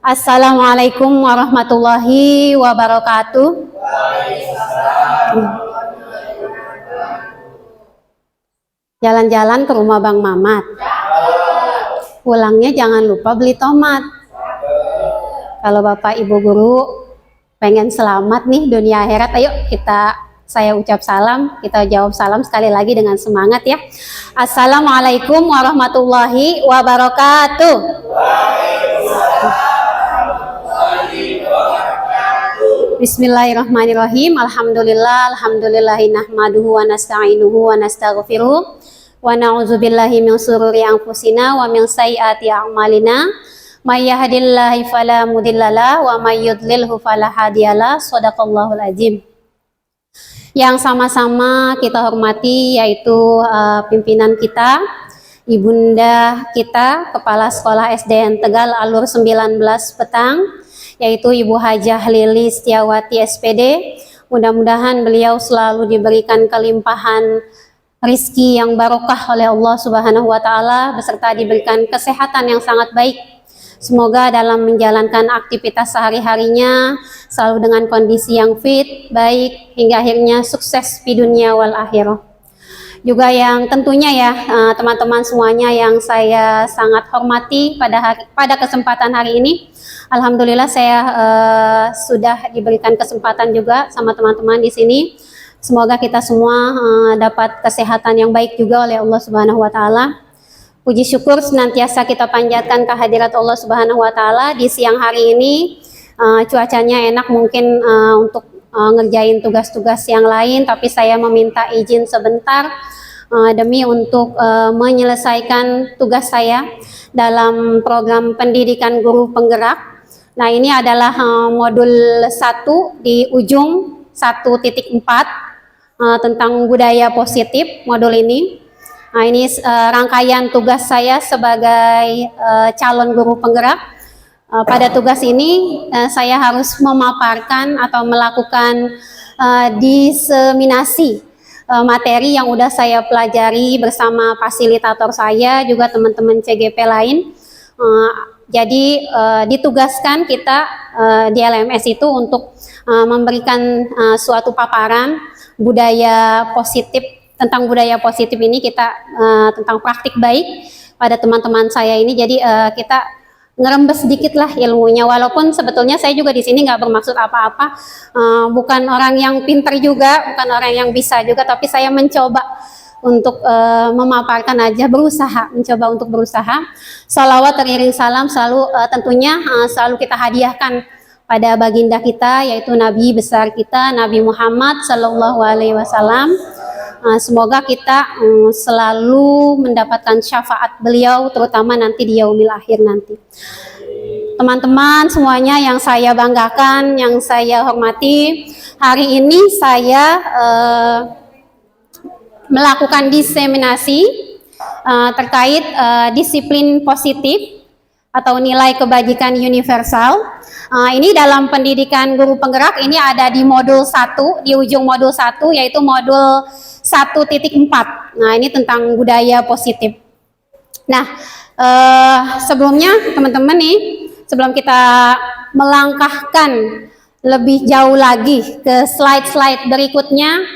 Assalamualaikum warahmatullahi wabarakatuh. Jalan-jalan ke rumah Bang Mamat. Pulangnya jangan lupa beli tomat. Kalau Bapak Ibu Guru pengen selamat nih dunia akhirat, ayo saya ucap salam, kita jawab salam sekali lagi dengan semangat ya. Assalamualaikum warahmatullahi wabarakatuh. Bismillahirrahmanirrahim. Alhamdulillahi nahmaduhu wa nasta'inuhu wa nastaghfiruh wa na'udzubillahi min shururi anfusina wa min sayyiati a'malina. May yahdihillahu fala mudhillalah wa may yudlilhu fala hadiyalah. Shadaqallahul azim. Yang sama-sama kita hormati yaitu pimpinan kita, ibunda kita, Kepala Sekolah SDN Tegal Alur 19 Petang, yaitu Ibu Hajah Lili Setiawati SPD. Mudah-mudahan beliau selalu diberikan kelimpahan rizki yang barokah oleh Allah Subhanahu wa Ta'ala, beserta diberikan kesehatan yang sangat baik. Semoga dalam menjalankan aktivitas sehari-harinya selalu dengan kondisi yang fit, baik, hingga akhirnya sukses di dunia wal akhirah. Juga yang tentunya ya teman-teman semuanya yang saya sangat hormati pada kesempatan hari ini, alhamdulillah saya sudah diberikan kesempatan juga sama teman-teman di sini. Semoga kita semua dapat kesehatan yang baik juga oleh Allah Subhanahu wa Ta'ala. Puji syukur senantiasa kita panjatkan kehadirat Allah Subhanahu wa Ta'ala. Di siang hari ini cuacanya enak mungkin untuk ngerjain tugas-tugas yang lain, tapi saya meminta izin sebentar demi untuk menyelesaikan tugas saya dalam program pendidikan guru penggerak. Nah, ini adalah modul 1 di ujung 1.4 tentang budaya positif modul ini. Nah, ini rangkaian tugas saya sebagai calon guru penggerak. Pada tugas ini saya harus memaparkan atau melakukan diseminasi materi yang udah saya pelajari bersama fasilitator saya, juga teman-teman CGP lain. Jadi ditugaskan kita di LMS itu untuk memberikan suatu paparan budaya positif. Tentang budaya positif ini kita tentang praktik baik pada teman-teman saya ini. Jadi kita ngerembes sedikit lah ilmunya, walaupun sebetulnya saya juga di sini nggak bermaksud apa-apa, bukan orang yang pinter juga, bukan orang yang bisa juga, tapi saya mencoba untuk memaparkan aja, mencoba untuk berusaha. Salawat teriring salam selalu tentunya selalu kita hadiahkan pada baginda kita, yaitu Nabi besar kita, Nabi Muhammad Sallallahu Alaihi Wasallam. Semoga kita selalu mendapatkan syafaat beliau, terutama nanti di yaumil akhir nanti. Teman-teman semuanya yang saya banggakan, yang saya hormati, hari ini saya melakukan diseminasi terkait disiplin positif atau nilai kebajikan universal. Ini dalam pendidikan guru penggerak, ini ada di modul 1, di ujung modul 1, yaitu modul 1.4. Nah, ini tentang budaya positif. Nah, sebelumnya teman-teman nih, sebelum kita melangkahkan lebih jauh lagi ke slide-slide berikutnya,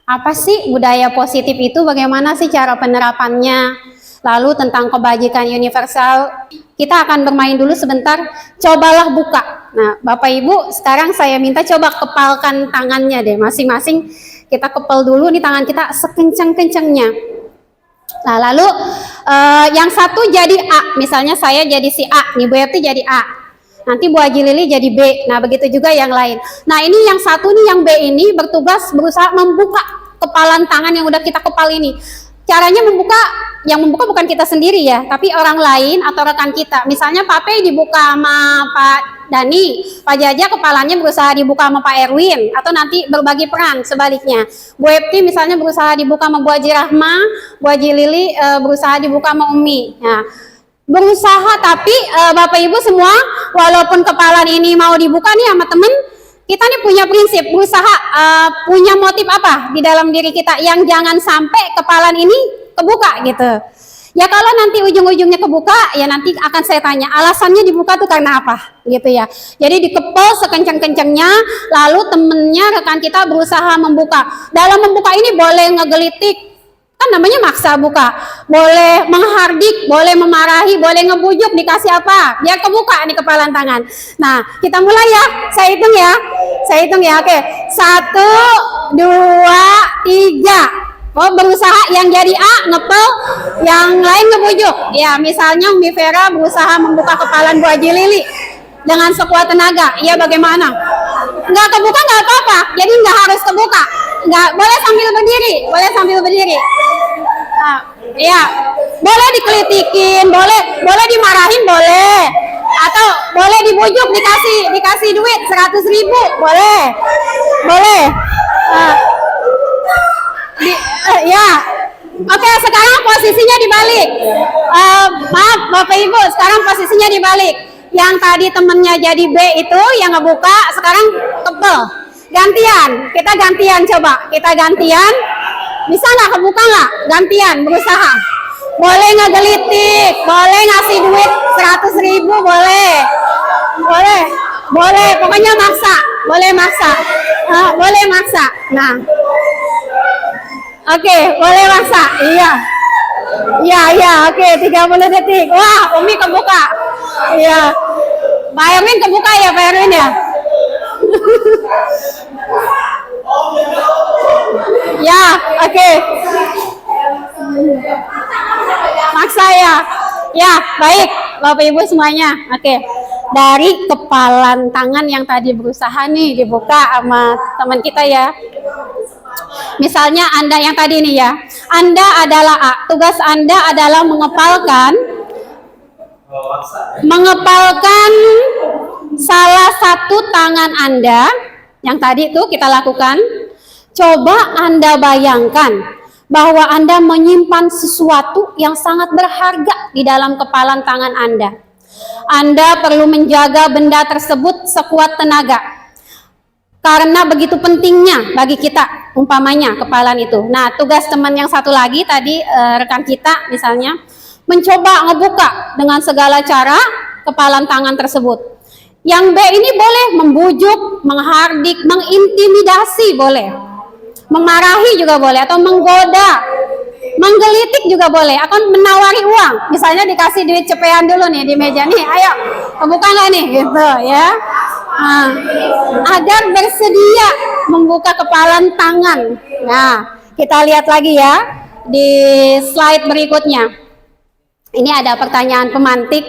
apa sih budaya positif itu, bagaimana sih cara penerapannya, lalu tentang kebajikan universal, kita akan bermain dulu sebentar. Cobalah buka. Nah, Bapak Ibu, sekarang saya minta coba kepalkan tangannya deh, masing-masing kita kepel dulu nih tangan kita sekencang-kencangnya. Nah, lalu yang satu jadi A, misalnya saya jadi si A, nih Bu Eti jadi A, nanti Bu Haji Lili jadi B, nah begitu juga yang lain. Nah, ini yang satu nih, yang B ini bertugas berusaha membuka kepalan tangan yang udah kita kepal ini. Caranya yang membuka bukan kita sendiri ya, tapi orang lain atau rekan kita. Misalnya Pak P dibuka sama Pak Dani, Pak Jaja kepalanya berusaha dibuka sama Pak Erwin, atau nanti berbagi peran sebaliknya. Bu Epti misalnya berusaha dibuka sama Bu Haji Rahma, Bu Haji Lili berusaha dibuka sama Umi. Nah, berusaha, tapi Bapak Ibu semua, walaupun kepalan ini mau dibuka nih sama temen, kita nih punya prinsip, berusaha punya motif apa di dalam diri kita yang jangan sampai kepalan ini kebuka gitu. Ya kalau nanti ujung-ujungnya kebuka, ya nanti akan saya tanya alasannya dibuka tuh karena apa, gitu ya. Jadi dikepel sekencang-kencangnya, lalu temennya rekan kita berusaha membuka. Dalam membuka ini boleh ngegelitik, kan namanya maksa buka. Boleh menghardik, boleh memarahi, boleh ngebujuk, dikasih apa? Biar kebuka nih kepalan tangan. Nah, kita mulai ya. Saya hitung ya. Oke. 1, 2, 3. Oh, berusaha yang jadi A ngepel, yang lain ngebujuk. Ya, misalnya Umi Vera berusaha membuka kepalan Bu Haji Lili dengan sekuat tenaga. Iya, bagaimana? Nggak kebuka nggak apa-apa. Jadi nggak harus kebuka. Nggak boleh sambil berdiri. Nah, ya, boleh dikelitikin, boleh dimarahin, boleh. Atau boleh dibujuk, dikasih duit 100.000, boleh. Ya, oke, sekarang posisinya dibalik. Maaf Bapak Ibu, sekarang posisinya dibalik. Yang tadi temennya jadi B itu yang ngebuka, sekarang kebel. Gantian, kita gantian. Bisa nggak kebuka nggak? Gantian, berusaha. Boleh ngegelitik, boleh ngasih duit 100.000, boleh. Pokoknya maksa, boleh maksa. Nah. Oke, boleh maksa. Iya, oke, 30 detik. Wah, Umi kebuka. Iya. Pak Erwin kebuka ya, Pak Erwin ya? Ya, oke. Maksa ya. Ya, baik, Bapak Ibu semuanya. Oke. Dari kepalan tangan yang tadi berusaha nih dibuka sama teman kita ya. Misalnya Anda yang tadi nih ya, Anda adalah A, tugas Anda adalah mengepalkan salah satu tangan Anda, yang tadi tuh kita lakukan. Coba Anda bayangkan bahwa Anda menyimpan sesuatu yang sangat berharga di dalam kepalan tangan Anda. Anda perlu menjaga benda tersebut sekuat tenaga. Karena begitu pentingnya bagi kita, umpamanya kepalan itu. Nah, tugas teman yang satu lagi tadi, rekan kita misalnya, mencoba ngebuka dengan segala cara kepalan tangan tersebut. Yang B ini boleh membujuk, menghardik, mengintimidasi boleh. Memarahi juga boleh, atau menggoda, menggelitik juga boleh, atau menawari uang. Misalnya dikasih duit cepean dulu nih di meja nih, ayo kebuka nggak nih, gitu ya. Nah, agar bersedia membuka kepalan tangan. Nah, kita lihat lagi ya di slide berikutnya. Ini ada pertanyaan pemantik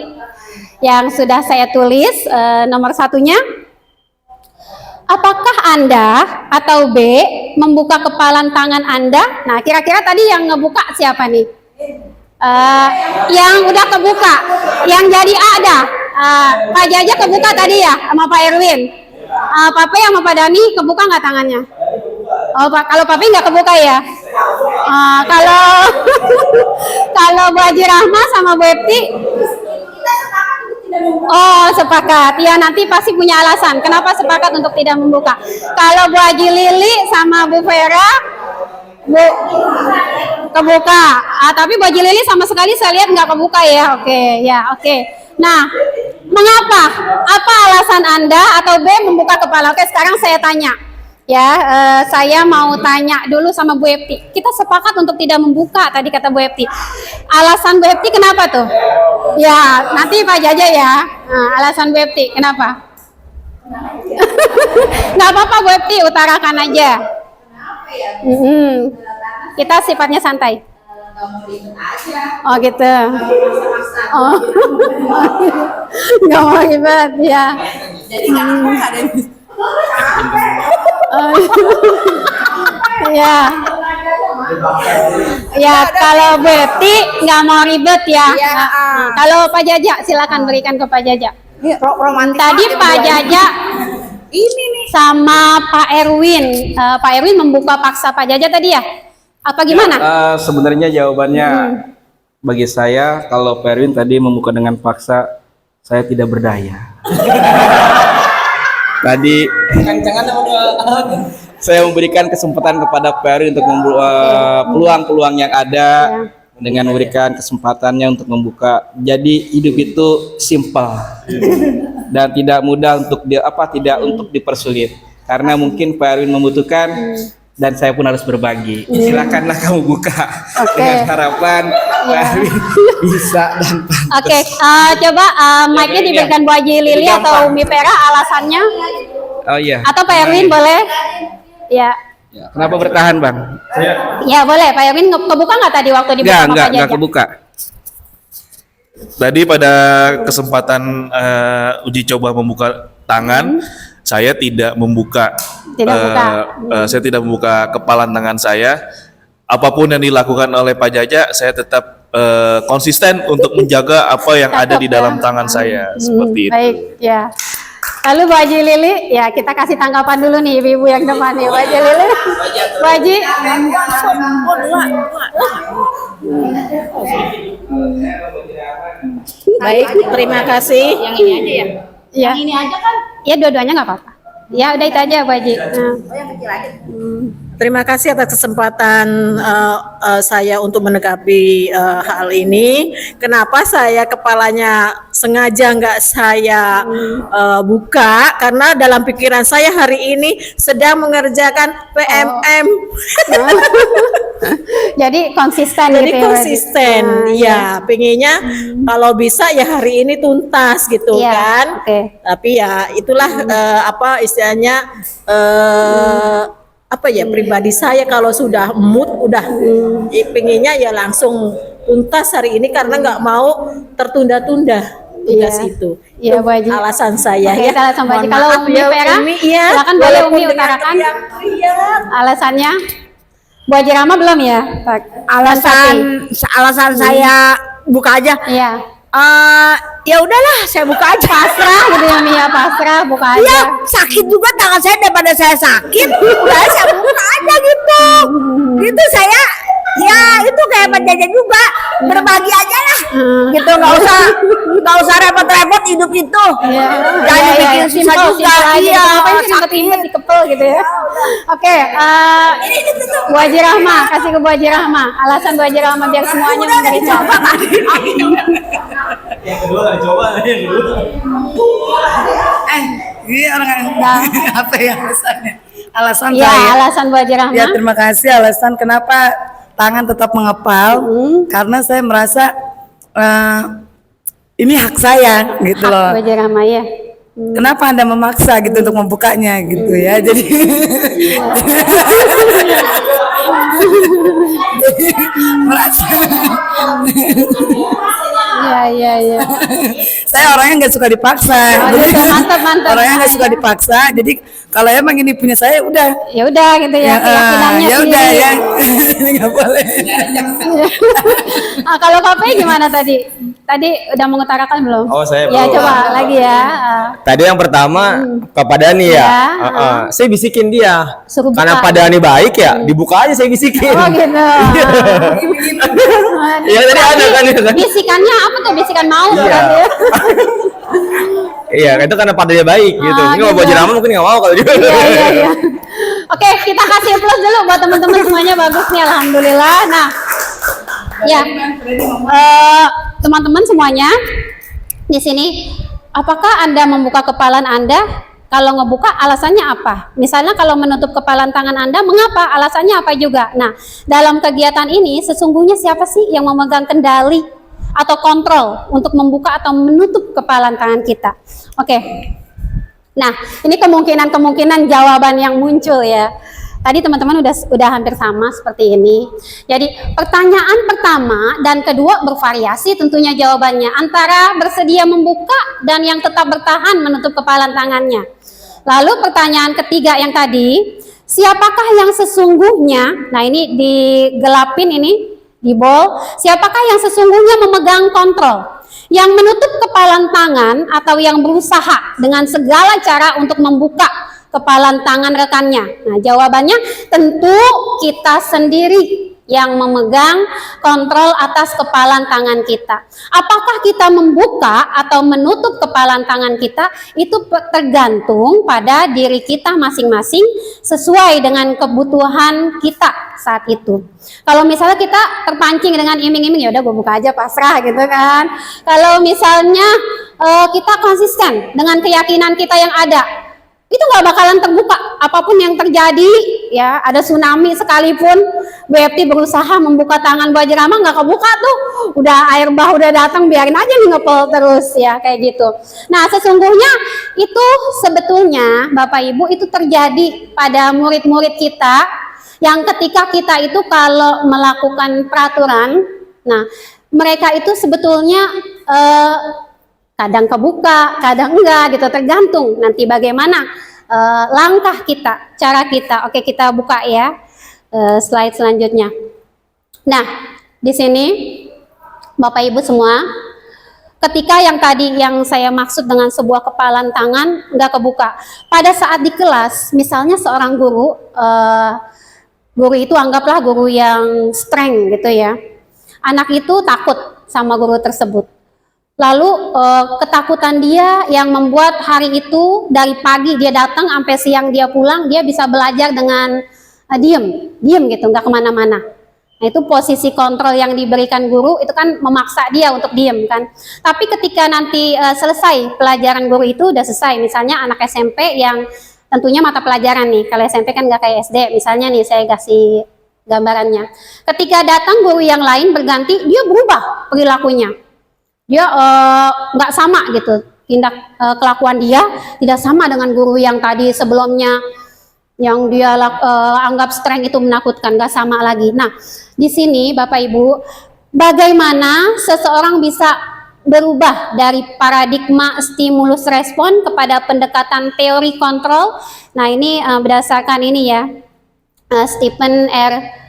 yang sudah saya tulis. Nomor satunya, apakah Anda atau B membuka kepalan tangan Anda? Nah, kira-kira tadi yang ngebuka siapa nih? Yang udah kebuka, yang jadi A dah. Pak Jaja kebuka tadi ya sama Pak Erwin. Pak P sama Pak Dani kebuka nggak tangannya? Oh, Pak, kalau Pak P nggak kebuka ya? Kalau kalau Bu Haji Rahma sama Bu Epti, oh sepakat. Ya nanti pasti punya alasan kenapa sepakat untuk tidak membuka. Kalau Bu Haji Lili sama Bu Vera, Bu kebuka. Tapi Bu Haji Lili sama sekali saya lihat nggak kebuka ya. Oke. Nah, mengapa? Apa alasan Anda atau B membuka kepala? Oke, sekarang saya tanya. Ya, saya mau tanya dulu sama Bu Epti. Kita sepakat untuk tidak membuka tadi kata Bu Epti. Alasan Bu Epti kenapa tuh? Ya, nanti Pak Jaja ya. Nah, alasan Bu Epti kenapa? Nggak apa-apa Bu Epti, utarakan aja. Kita sifatnya santai. Oh gitu. Oh, nggak mau ribet ya. Ya kalau berarti nggak mau ribet ya. Kalau Pak Jaja silakan berikan ke Pak Jaja. Tadi Pak Jaja ini nih sama Pak Erwin. Pak Erwin membuka paksa Pak Jaja tadi ya? Apa gimana? Sebenarnya jawabannya bagi saya, kalau Pak Erwin tadi membuka dengan paksa, saya tidak berdaya. Tadi saya memberikan kesempatan kepada Pak Erwin untuk peluang-peluang yang ada. dengan memberikan kesempatannya untuk membuka. Jadi hidup itu simpel dan tidak mudah untuk untuk dipersulit. Karena mungkin Pak Erwin membutuhkan dan saya pun harus berbagi. Silakanlah kamu buka dengan harapan Pak Erwin bisa dan pantas. Oke, coba mic-nya diberikan Bu Haji Lili atau Umi Vera, alasannya. Oh iya. Atau Pak Erwin boleh? Ya. Ya, kenapa bertahan, Bang? Ya boleh, Pak Erwin kebuka nggak tadi waktu dibuka? Nggak kebuka. Tadi pada kesempatan uji coba membuka tangan, saya tidak membuka, saya tidak membuka kepalan tangan saya. Apapun yang dilakukan oleh Pak Jaja, saya tetap konsisten untuk menjaga apa yang ada di dalam tangan saya, seperti itu. Baik, ya. Lalu Bu Haji Lili, ya kita kasih tanggapan dulu nih ibu-ibu yang depan nih, Bu Haji Lili. Bu Haji. Baik, terima kasih. Yang ini aja ya? Yang ini aja kan? Ya dua-duanya nggak apa-apa. Ya udah itu aja Bu Haji. Nah. Terima kasih atas kesempatan saya untuk menanggapi hal ini. Kenapa saya kepalanya sengaja nggak saya buka? Karena dalam pikiran saya hari ini sedang mengerjakan PMM. Jadi konsisten. Jadi gitu ya, konsisten, ya. Pengennya kalau bisa ya hari ini tuntas gitu kan. Tapi ya itulah apa istilahnya. Pribadi saya kalau sudah mood udah pengennya ya langsung tuntas hari ini karena nggak mau tertunda-tunda tugas itu. Iya, Bu Haji. Alasan saya ya. Alasan Bu Haji. Kalau Umi Vera, silakan boleh Umi utarakan alasannya. Bu Haji Rama belum ya? Alasan saya buka aja. Iya. Ya udahlah, saya buka aja. Pasrah gitu ya, Mia, pasrah buka aja. Iya, sakit juga tangan saya daripada saya sakit. Udah saya buka aja gitu. Gitu saya, ya itu kayak Pak Jaja juga, berbagi aja lah. Gitu nggak usah repot-repot hidup itu. Jangan bikin susah juga. Iya. Ngapain sih ribet-ribet dikepel gitu ya? Oke, Bu Haji Rahma, kasih ke Bu Haji Rahma. Alasan Bu Haji Rahma biar semuanya menderita. Yang kedua nggak dicoba, yang kedua. Ini orang apa ya alasannya? Alasan ya, saya. Alasan Bu Haji Rahma. Ya terima kasih alasan kenapa tangan tetap mengepal karena saya merasa ini hak saya gitu loh. Bu Haji Rahma ya. Kenapa Anda memaksa gitu untuk membukanya gitu ya? Jadi merasa Iya. saya orangnya nggak suka dipaksa. Mantap. Orangnya nggak suka dipaksa. Jadi kalau emang ini punya saya udah. Ya udah gitu ya. Keyakinannya ya udah ya. Ini nggak boleh. Kalau KPI gimana tadi? Tadi udah mengutarakan belum? Oh, saya ya, belum. coba lagi ya. Tadi yang pertama Pak Padani ya, saya bisikin dia. Suruh buka. Karena Pak Padani baik ya, dibuka aja saya bisikin. Oh gitu. Iya tadi ada kan ya kan? Bisikannya apa tuh? Bisikan mau Iya. kan ya? Iya, itu karena Pak Padani baik gitu. Ini kalau Bu Haji Rahma mungkin nggak mau kalau dia. Iya. Oke, kita kasih plus dulu buat teman-teman semuanya, bagus nih, alhamdulillah. Nah, ya, teman-teman semuanya di sini, apakah Anda membuka kepalan Anda? Kalau ngebuka alasannya apa? Misalnya kalau menutup kepalan tangan Anda, mengapa? Alasannya apa juga? Nah, dalam kegiatan ini sesungguhnya siapa sih yang memegang kendali atau kontrol untuk membuka atau menutup kepalan tangan kita? Oke. Nah, ini kemungkinan jawaban yang muncul ya. Tadi teman-teman udah hampir sama seperti ini. Jadi pertanyaan pertama dan kedua bervariasi tentunya jawabannya antara bersedia membuka dan yang tetap bertahan menutup kepalan tangannya. Lalu pertanyaan ketiga yang tadi, siapakah yang sesungguhnya, nah ini digelapin ini, di bold, siapakah yang sesungguhnya memegang kontrol? Yang menutup kepalan tangan atau yang berusaha dengan segala cara untuk membuka kepalan tangan rekannya? Nah, jawabannya tentu kita sendiri yang memegang kontrol atas kepalan tangan kita. Apakah kita membuka atau menutup kepalan tangan kita itu tergantung pada diri kita masing-masing sesuai dengan kebutuhan kita saat itu. Kalau misalnya kita terpancing dengan iming-iming, ya udah gue buka aja, pasrah gitu kan. Kalau misalnya kita konsisten dengan keyakinan kita yang ada, itu nggak bakalan terbuka. Apapun yang terjadi, ya ada tsunami sekalipun, BFT berusaha membuka tangan Bu Haji Rama, nggak kebuka tuh. Udah air bah udah datang, biarin aja nih ngepel terus ya kayak gitu. Nah sesungguhnya itu sebetulnya Bapak Ibu itu terjadi pada murid-murid kita yang ketika kita itu kalau melakukan peraturan, nah mereka itu sebetulnya kadang kebuka, kadang enggak gitu, tergantung nanti bagaimana langkah kita, cara kita. Oke, kita buka ya slide selanjutnya. Nah, di sini Bapak Ibu semua, ketika yang tadi yang saya maksud dengan sebuah kepalan tangan enggak kebuka, pada saat di kelas, misalnya seorang guru, guru itu anggaplah guru yang strength gitu ya, anak itu takut sama guru tersebut. Lalu ketakutan dia yang membuat hari itu dari pagi dia datang sampai siang dia pulang, dia bisa belajar dengan diem gitu, nggak kemana-mana. Nah itu posisi kontrol yang diberikan guru itu kan memaksa dia untuk diem kan. Tapi ketika nanti selesai pelajaran guru itu udah selesai, misalnya anak SMP yang tentunya mata pelajaran nih, kalau SMP kan nggak kayak SD, misalnya nih saya kasih gambarannya. Ketika datang guru yang lain berganti, dia berubah perilakunya. Dia nggak sama gitu, tindak kelakuan dia tidak sama dengan guru yang tadi sebelumnya yang dia anggap strength itu menakutkan, nggak sama lagi. Nah di sini Bapak Ibu, bagaimana seseorang bisa berubah dari paradigma stimulus respon kepada pendekatan teori kontrol. Nah ini berdasarkan ini ya, Stephen R.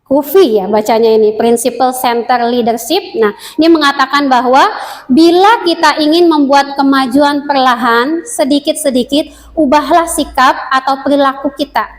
Covey ya bacanya ini, Principle Center Leadership. Nah ini mengatakan bahwa bila kita ingin membuat kemajuan perlahan, sedikit-sedikit ubahlah sikap atau perilaku kita.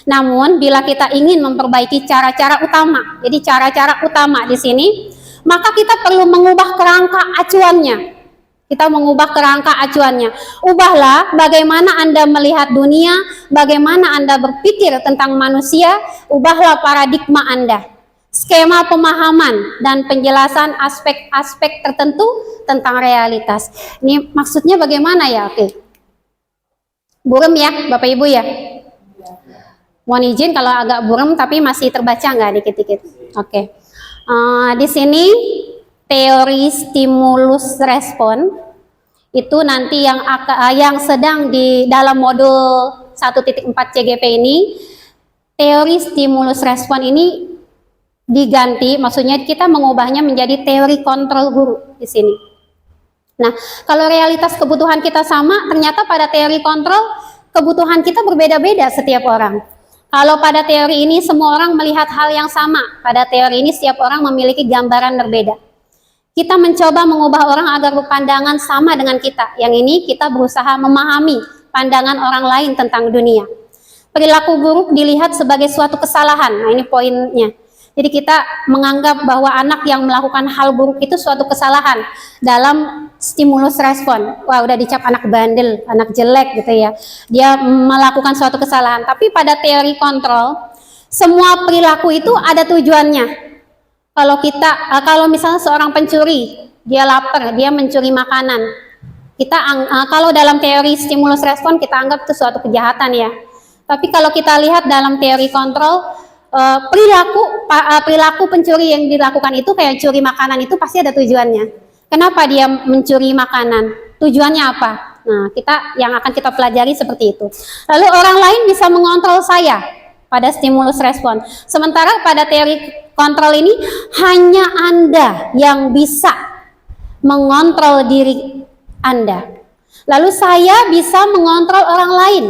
Namun bila kita ingin memperbaiki cara-cara utama, jadi cara-cara utama di sini, maka kita perlu mengubah kerangka acuannya. Kita mengubah kerangka acuannya. Ubahlah bagaimana Anda melihat dunia, bagaimana Anda berpikir tentang manusia, ubahlah paradigma Anda. Skema pemahaman dan penjelasan aspek-aspek tertentu tentang realitas. Ini maksudnya bagaimana ya? Oke. Burem ya, Bapak Ibu ya? Mohon izin kalau agak burem tapi masih terbaca nggak dikit-dikit? Oke. Di sini teori stimulus respon itu nanti yang sedang di dalam modul 1.4 CGP ini, teori stimulus respon ini diganti, maksudnya kita mengubahnya menjadi teori kontrol guru di sini. Nah, kalau realitas kebutuhan kita sama, ternyata pada teori kontrol kebutuhan kita berbeda-beda setiap orang. Kalau pada teori ini semua orang melihat hal yang sama, pada teori ini setiap orang memiliki gambaran berbeda. Kita mencoba mengubah orang agar berpandangan sama dengan kita. Yang ini kita berusaha memahami pandangan orang lain tentang dunia. Perilaku buruk dilihat sebagai suatu kesalahan. Nah ini poinnya. Jadi kita menganggap bahwa anak yang melakukan hal buruk itu suatu kesalahan dalam stimulus respon. Wah udah dicap anak bandel, anak jelek gitu ya. Dia melakukan suatu kesalahan. Tapi pada teori kontrol, semua perilaku itu ada tujuannya. Kalau misalnya seorang pencuri, dia lapar, dia mencuri makanan. Kalau dalam teori stimulus respon kita anggap itu suatu kejahatan ya. Tapi kalau kita lihat dalam teori kontrol, perilaku pencuri yang dilakukan itu kayak curi makanan itu pasti ada tujuannya. Kenapa dia mencuri makanan? Tujuannya apa? Nah, yang akan kita pelajari seperti itu. Lalu orang lain bisa mengontrol saya pada stimulus respon. Sementara pada teori kontrol ini hanya Anda yang bisa mengontrol diri Anda. Lalu saya bisa mengontrol orang lain.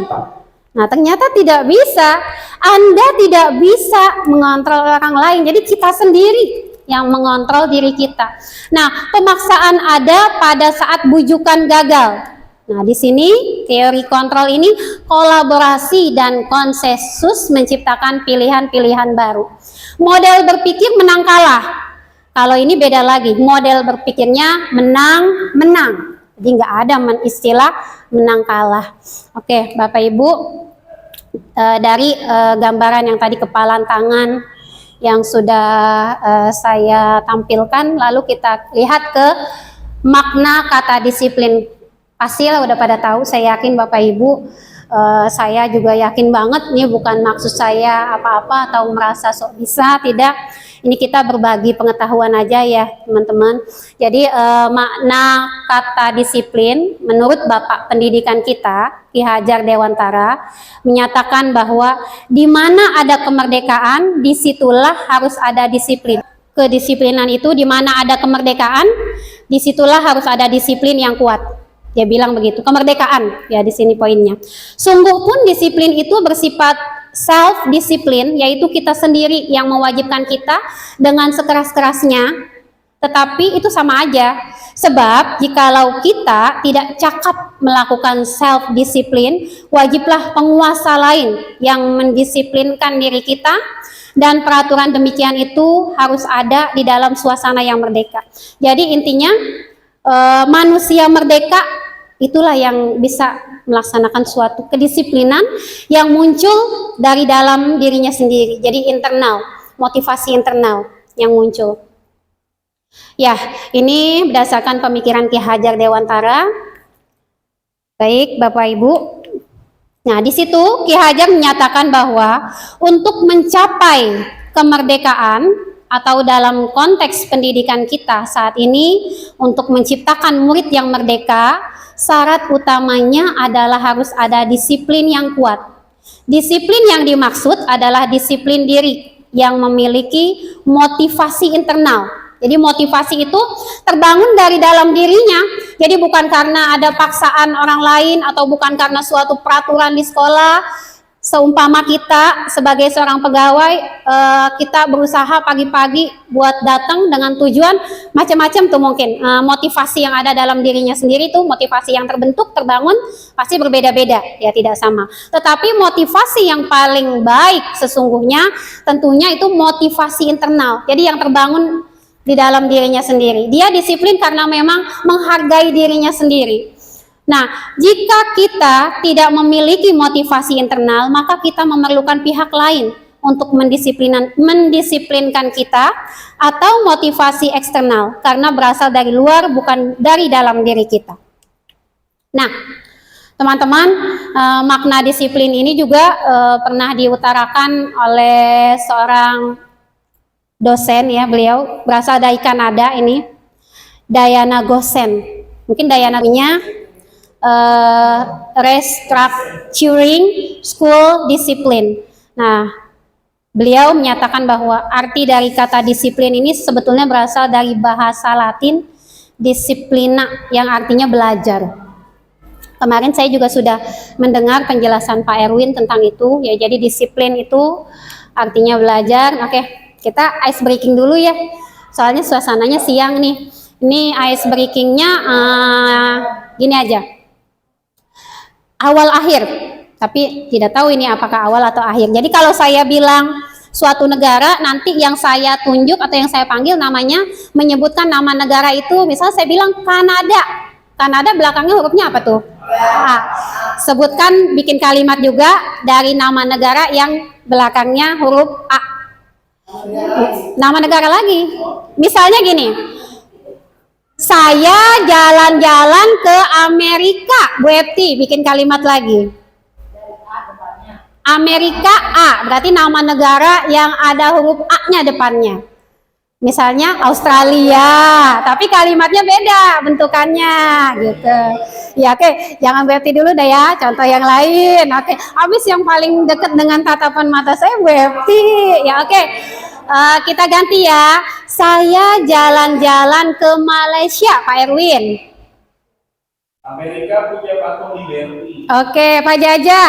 Nah, ternyata tidak bisa. Anda tidak bisa mengontrol orang lain. Jadi kita sendiri yang mengontrol diri kita. Nah, pemaksaan ada pada saat bujukan gagal. Nah, di sini teori kontrol ini kolaborasi dan konsensus menciptakan pilihan-pilihan baru. Model berpikir menang kalah. Kalau ini beda lagi, model berpikirnya menang. Jadi nggak ada istilah menang kalah. Oke, Bapak Ibu, dari gambaran yang tadi kepalan tangan yang sudah saya tampilkan, lalu kita lihat ke makna kata disiplin. Pastilah udah pada tahu, saya yakin Bapak Ibu, saya juga yakin banget nih, bukan maksud saya apa-apa atau merasa sok bisa, tidak. Ini kita berbagi pengetahuan aja ya teman-teman. Jadi makna kata disiplin menurut Bapak Pendidikan kita, Ki Hajar Dewantara, menyatakan bahwa di mana ada kemerdekaan, disitulah harus ada disiplin. Kedisiplinan itu di mana ada kemerdekaan, disitulah harus ada disiplin yang kuat. Dia bilang begitu, kemerdekaan ya di sini poinnya. Sungguh pun disiplin itu bersifat self disiplin, yaitu kita sendiri yang mewajibkan kita dengan sekeras-kerasnya, tetapi itu sama aja. Sebab jikalau kita tidak cakap melakukan self disiplin, wajiblah penguasa lain yang mendisiplinkan diri kita, dan peraturan demikian itu harus ada di dalam suasana yang merdeka. Jadi intinya manusia merdeka itulah yang bisa melaksanakan suatu kedisiplinan yang muncul dari dalam dirinya sendiri. Jadi internal, motivasi internal yang muncul. Ya, ini berdasarkan pemikiran Ki Hajar Dewantara. Baik, Bapak Ibu. Nah, di situ Ki Hajar menyatakan bahwa untuk mencapai kemerdekaan atau dalam konteks pendidikan kita saat ini, untuk menciptakan murid yang merdeka, syarat utamanya adalah harus ada disiplin yang kuat. Disiplin yang dimaksud adalah disiplin diri yang memiliki motivasi internal. Jadi motivasi itu terbangun dari dalam dirinya. Jadi bukan karena ada paksaan orang lain atau bukan karena suatu peraturan di sekolah. Seumpama kita sebagai seorang pegawai, kita berusaha pagi-pagi buat datang dengan tujuan macam-macam tuh mungkin. Motivasi yang ada dalam dirinya sendiri tuh, motivasi yang terbentuk, terbangun, pasti berbeda-beda, ya tidak sama. Tetapi motivasi yang paling baik sesungguhnya tentunya itu motivasi internal. Jadi yang terbangun di dalam dirinya sendiri. Dia disiplin karena memang menghargai dirinya sendiri. Nah, jika kita tidak memiliki motivasi internal, maka kita memerlukan pihak lain untuk mendisiplinkan kita, atau motivasi eksternal karena berasal dari luar, bukan dari dalam diri kita. Nah, teman-teman, makna disiplin ini juga pernah diutarakan oleh seorang dosen ya, beliau berasal dari Kanada ini, Diana Gossen. Mungkin Diana-nya Restructuring School Discipline. Nah, beliau menyatakan bahwa arti dari kata disiplin ini sebetulnya berasal dari bahasa Latin disciplina, yang artinya belajar. Kemarin saya juga sudah mendengar penjelasan Pak Erwin tentang itu, ya. Jadi disiplin itu artinya belajar. Oke, kita ice breaking dulu ya. Soalnya suasananya siang nih. Ini ice breakingnya gini aja. Awal akhir, tapi tidak tahu ini apakah awal atau akhir. Jadi kalau saya bilang suatu negara, nanti yang saya tunjuk atau yang saya panggil namanya, menyebutkan nama negara itu, misalnya saya bilang Kanada. Kanada belakangnya hurufnya apa tuh? A. Sebutkan, bikin kalimat juga dari nama negara yang belakangnya huruf A. Nama negara lagi. Misalnya gini. Saya jalan-jalan ke Amerika, Bu Epti, bikin kalimat lagi. Amerika A, berarti nama negara yang ada huruf A-nya depannya. Misalnya Australia, tapi kalimatnya beda bentukannya, gitu. Ya oke, jangan Bu Epti dulu deh ya, contoh yang lain. Oke, habis yang paling dekat dengan tatapan mata saya Bu Epti. Ya oke. Kita ganti ya. Saya jalan-jalan ke Malaysia, Pak Erwin. Amerika punya patung Liberty. Oke, Pak Jaja.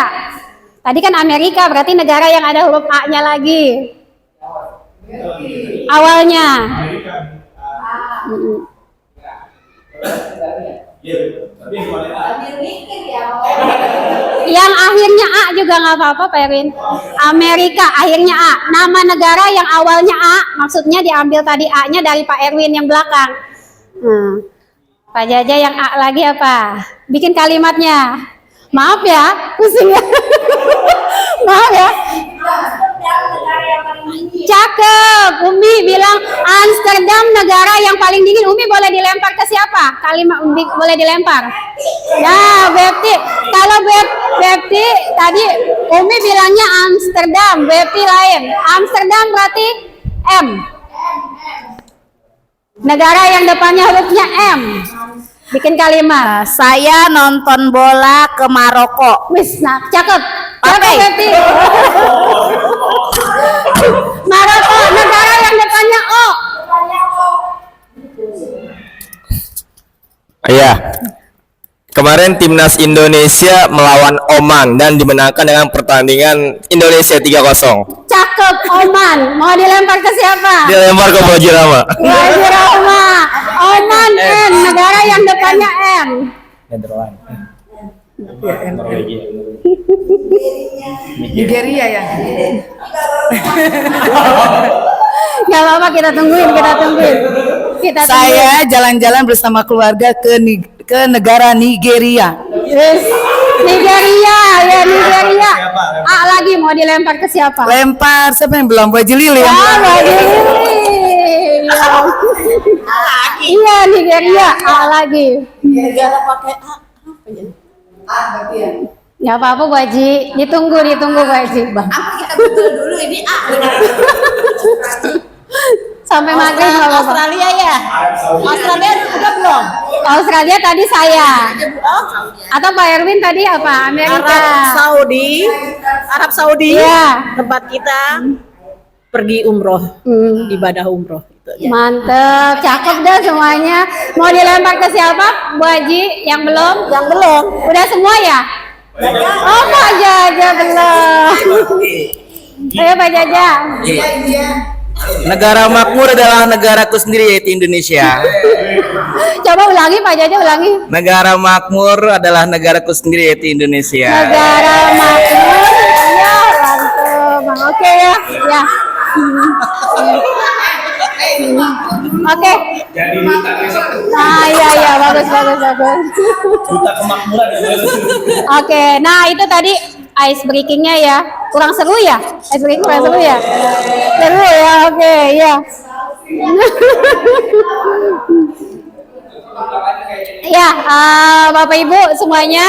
Tadi kan Amerika, berarti negara yang ada huruf A-nya lagi. Awalnya. Yang akhirnya A juga nggak apa-apa, Pak Erwin. Amerika akhirnya A. Nama negara yang awalnya A, maksudnya diambil tadi A-nya dari Pak Erwin yang belakang. Pak Jaja yang A lagi apa? Bikin kalimatnya. Maaf ya, pusing ya. Amsterdam negara yang paling dingin. Umi boleh dilempar ke siapa? Kalimat Umi boleh dilempar. Ya, Bepti. Kalau Bepti tadi Umi bilangnya Amsterdam, Bepti lain. Amsterdam berarti M. Negara yang depannya hurufnya M. Bikin kalimat. Saya nonton bola ke Maroko. Wis, nah, cakep. Cakep, Oke. Bepti. Maroko, negara yang depannya O. Iya. Kemarin timnas Indonesia melawan Oman dan dimenangkan dengan pertandingan Indonesia 3-0. Cakep, Oman. Mau dilempar ke siapa? Dilempar ke Baju Rama. Wajib Rama. Oman N, negara yang depannya M. Nigeria ya. Gak apa-apa, kita tungguin. Kita tungguin. Saya jalan-jalan bersama keluarga ke negara Nigeria. Yes. Nigeria, ya Nigeria. A lagi mau dilempar ke siapa? Lempar siapa yang belum baju lili yang Ah, bilang? lagi. Iya, Nigeria. A lagi. Negara pakai A apa ya? Gak apa-apa, Bu Haji. Ditunggu, Bu Haji. Kita betul dulu ini A. Sampai maghrib gak apa-apa. Australia ya? Australia udah belum? Australia tadi saya. Atau Pak Erwin tadi apa? Amerika. Arab Saudi. Iya. Tempat kita pergi umroh, ibadah umroh. Gitu, ya. Mantep, cakep dah semuanya. Mau dilempar ke siapa, Bu Haji? Yang belum? Yang belum. Udah semua ya? Oh, Pak Jaja belum. Ayo Pak Jaja. Negara makmur adalah negaraku sendiri yaitu Indonesia. Coba ulangi Pak Jaja, ulangi. Negara makmur adalah negaraku sendiri yaitu Indonesia. Negara makmur. Ya, mantep. Oke ya. Ya. Oke. Nah, iya, bagus. Duta kemakmuran. Oke, nah itu tadi ice breakingnya ya. Kurang seru ya? Ice breaking kurang seru ya? Seru ya, oke, ya. Ya, Bapak Ibu semuanya,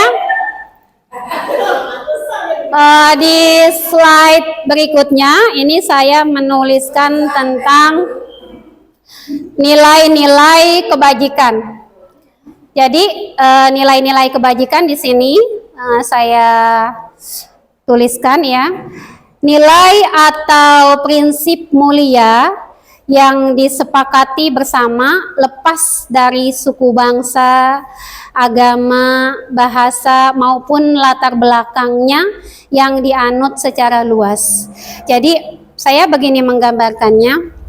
di slide berikutnya ini saya menuliskan tentang nilai-nilai kebajikan. Jadi nilai-nilai kebajikan di sini saya tuliskan ya. Nilai atau prinsip mulia yang disepakati bersama lepas dari suku bangsa, agama, bahasa maupun latar belakangnya yang dianut secara luas. Jadi saya begini menggambarkannya.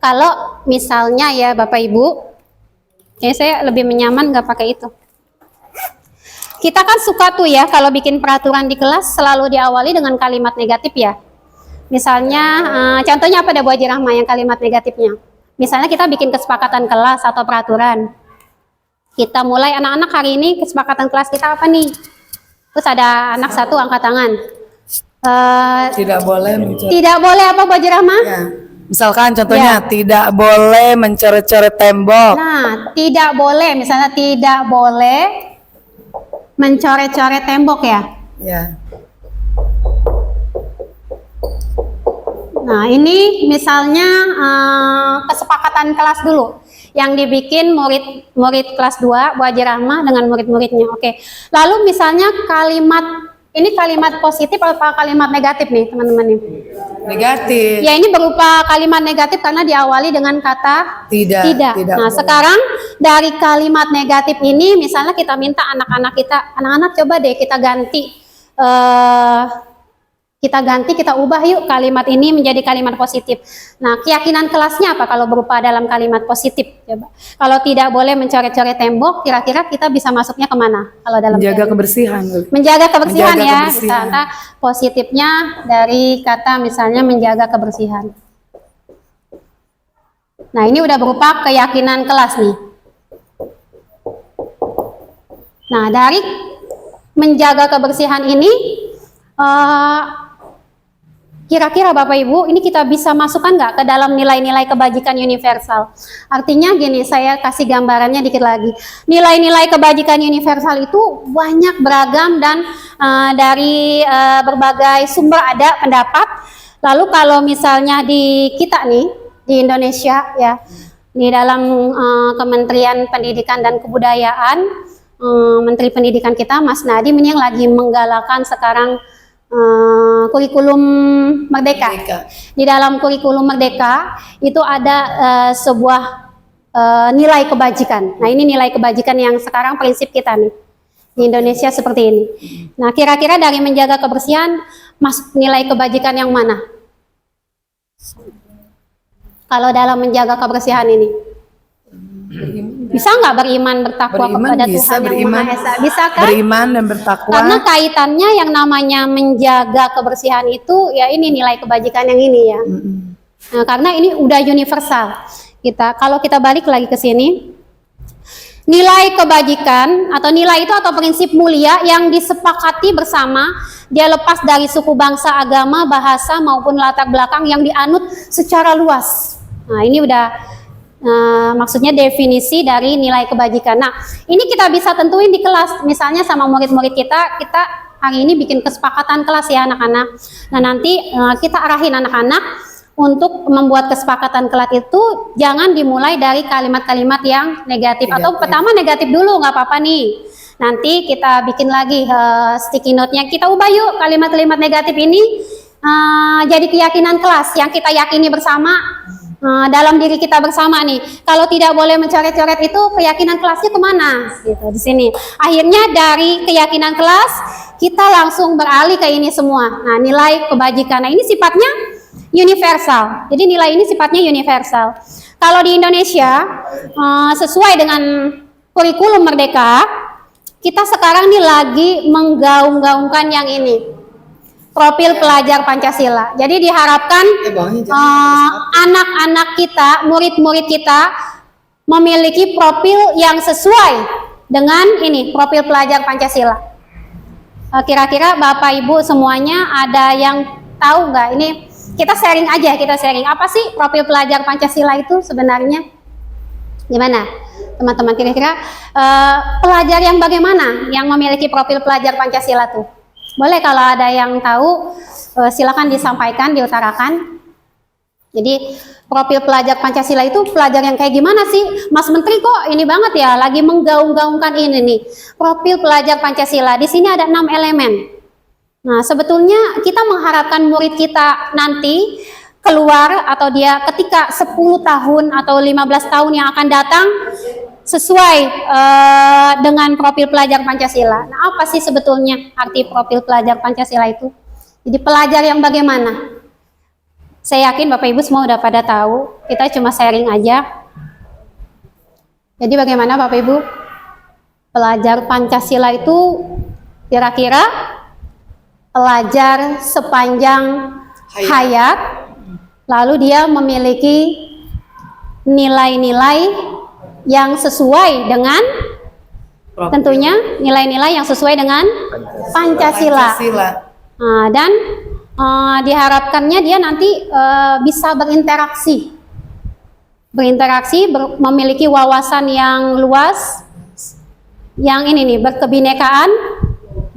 Kalau misalnya ya Bapak Ibu, saya lebih menyaman nggak pakai itu. Kita kan suka tuh ya kalau bikin peraturan di kelas selalu diawali dengan kalimat negatif ya. Misalnya, contohnya apa ada Bu Haji Rahma yang kalimat negatifnya? Misalnya kita bikin kesepakatan kelas atau peraturan. Kita mulai anak-anak hari ini kesepakatan kelas kita apa nih? Terus ada anak satu angkat tangan. Tidak boleh mencoret. Tidak boleh apa Bu Haji Rahma? Ya. Misalkan contohnya Ya. tidak boleh mencoret-coret tembok. Nah, tidak boleh, misalnya tidak boleh mencoret-coret tembok ya. Ya. Nah, ini misalnya kesepakatan kelas dulu yang dibikin murid kelas 2 Bu Haji Rahma dengan murid-muridnya. Oke. Lalu misalnya kalimat positif atau kalimat negatif nih, teman-teman nih? Negatif. Ya, ini berupa kalimat negatif karena diawali dengan kata Tidak. tidak. Nah, boleh. sekarang dari kalimat negatif ini misalnya kita minta anak-anak kita, anak-anak coba deh kita ganti, kita ubah yuk kalimat ini menjadi kalimat positif. Nah, keyakinan kelasnya apa kalau berupa dalam kalimat positif? Coba. Kalau tidak boleh mencoret-coret tembok, kira-kira kita bisa masuknya kemana? Kalau dalam Menjaga teori? kebersihan. Menjaga kebersihan Menjaga ya. kebersihan. Misalnya positifnya dari kata misalnya menjaga kebersihan. Nah, ini udah berupa keyakinan kelas nih. Nah, dari menjaga kebersihan ini kira-kira Bapak Ibu, ini kita bisa masukkan nggak ke dalam nilai-nilai kebajikan universal? Artinya gini, saya kasih gambarannya dikit lagi. Nilai-nilai kebajikan universal itu banyak beragam dan dari berbagai sumber ada pendapat. Lalu kalau misalnya di kita nih, di Indonesia ya, di dalam Kementerian Pendidikan dan Kebudayaan, Menteri Pendidikan kita Mas Nadiem ini yang lagi menggalakkan sekarang kurikulum Merdeka. Di dalam kurikulum Merdeka itu ada sebuah nilai kebajikan. Nah, ini nilai kebajikan yang sekarang prinsip kita nih di Indonesia seperti ini. Nah, kira-kira dari menjaga kebersihan masuk nilai kebajikan yang mana? Kalau dalam menjaga kebersihan ini, bisa nggak beriman bertakwa kepada Tuhan yang Maha Esa? Bisa kan? Beriman dan bertakwa. Karena kaitannya yang namanya menjaga kebersihan itu ya ini nilai kebajikan yang ini ya. Nah, karena ini udah universal. Kalau kita balik lagi ke sini, nilai kebajikan atau nilai itu atau prinsip mulia yang disepakati bersama, dia lepas dari suku, bangsa, agama, bahasa maupun latar belakang yang dianut secara luas. Nah, ini udah maksudnya definisi dari nilai kebajikan. Nah, ini kita bisa tentuin di kelas, misalnya sama murid-murid kita hari ini bikin kesepakatan kelas ya anak-anak. Nah, nanti kita arahin anak-anak untuk membuat kesepakatan kelas itu jangan dimulai dari kalimat-kalimat yang negatif. Atau pertama negatif dulu, nggak apa-apa nih. Nanti kita bikin lagi sticky note-nya, kita ubah yuk kalimat-kalimat negatif ini jadi keyakinan kelas yang kita yakini bersama. Dalam diri kita bersama nih, kalau tidak boleh mencoret-coret itu keyakinan kelasnya kemana? Gitu di sini. Akhirnya dari keyakinan kelas kita langsung beralih ke ini semua. Nah, nilai kebajikan. Nah, ini sifatnya universal. Jadi nilai ini sifatnya universal. Kalau di Indonesia sesuai dengan kurikulum Merdeka, kita sekarang nih lagi menggaung-gaungkan yang ini. Profil pelajar Pancasila. Jadi diharapkan anak-anak kita, murid-murid kita memiliki profil yang sesuai dengan ini, profil pelajar Pancasila. Kira-kira Bapak Ibu semuanya ada yang tahu nggak? Ini kita sharing aja, kita sharing. Apa sih profil pelajar Pancasila itu sebenarnya? Gimana? Teman-teman, kira-kira pelajar yang bagaimana yang memiliki profil pelajar Pancasila tuh? Boleh kalau ada yang tahu silakan disampaikan, diutarakan. Jadi profil pelajar Pancasila itu pelajar yang kayak gimana sih? Mas Menteri kok ini banget ya lagi menggaung-gaungkan ini nih. Profil pelajar Pancasila. Di sini ada 6 elemen. Nah, sebetulnya kita mengharapkan murid kita nanti keluar atau dia ketika 10 tahun atau 15 tahun yang akan datang sesuai dengan profil pelajar Pancasila. Nah, apa sih sebetulnya arti profil pelajar Pancasila itu? Jadi pelajar yang bagaimana? Saya yakin Bapak Ibu semua udah pada tahu, kita cuma sharing aja. Jadi bagaimana Bapak Ibu? Pelajar Pancasila itu kira-kira pelajar sepanjang hayat, lalu dia memiliki nilai-nilai yang sesuai dengan tentunya nilai-nilai yang sesuai dengan Pancasila. Nah, dan diharapkannya dia nanti bisa berinteraksi, memiliki wawasan yang luas, yang ini nih berkebinekaan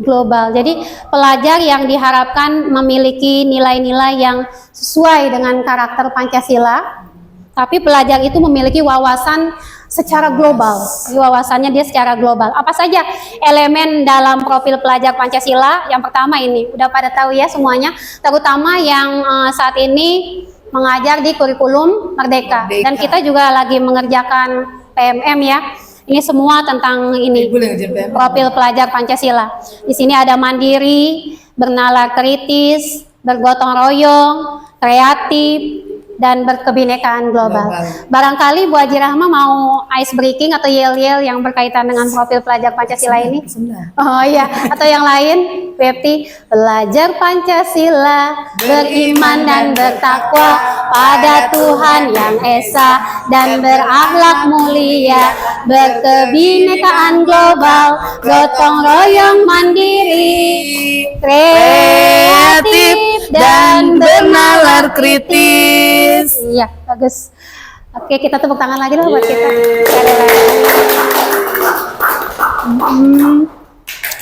global. Jadi pelajar yang diharapkan memiliki nilai-nilai yang sesuai dengan karakter Pancasila, tapi pelajar itu memiliki wawasan secara global. Wawasannya dia secara global. Apa saja elemen dalam profil pelajar Pancasila? Yang pertama ini, udah pada tahu ya semuanya, terutama yang saat ini mengajar di kurikulum Merdeka. Dan kita juga lagi mengerjakan PMM ya. Ini semua tentang ini, profil pelajar Pancasila. Di sini ada mandiri, bernalar kritis, bergotong royong, kreatif, dan berkebinekaan global. Barangkali Bu Haji Rahma mau ice breaking atau yel-yel yang berkaitan dengan profil pelajar Pancasila ini? Oh iya, atau yang lain? Bepti, pelajar Pancasila beriman dan bertakwa pada Tuhan yang Esa dan berakhlak mulia, berkebinekaan global, gotong royong mandiri, kreatif dan bernalar kritis. Iya, bagus. Oke, kita tepuk tangan lagi dong buat kita. Sekali lagi.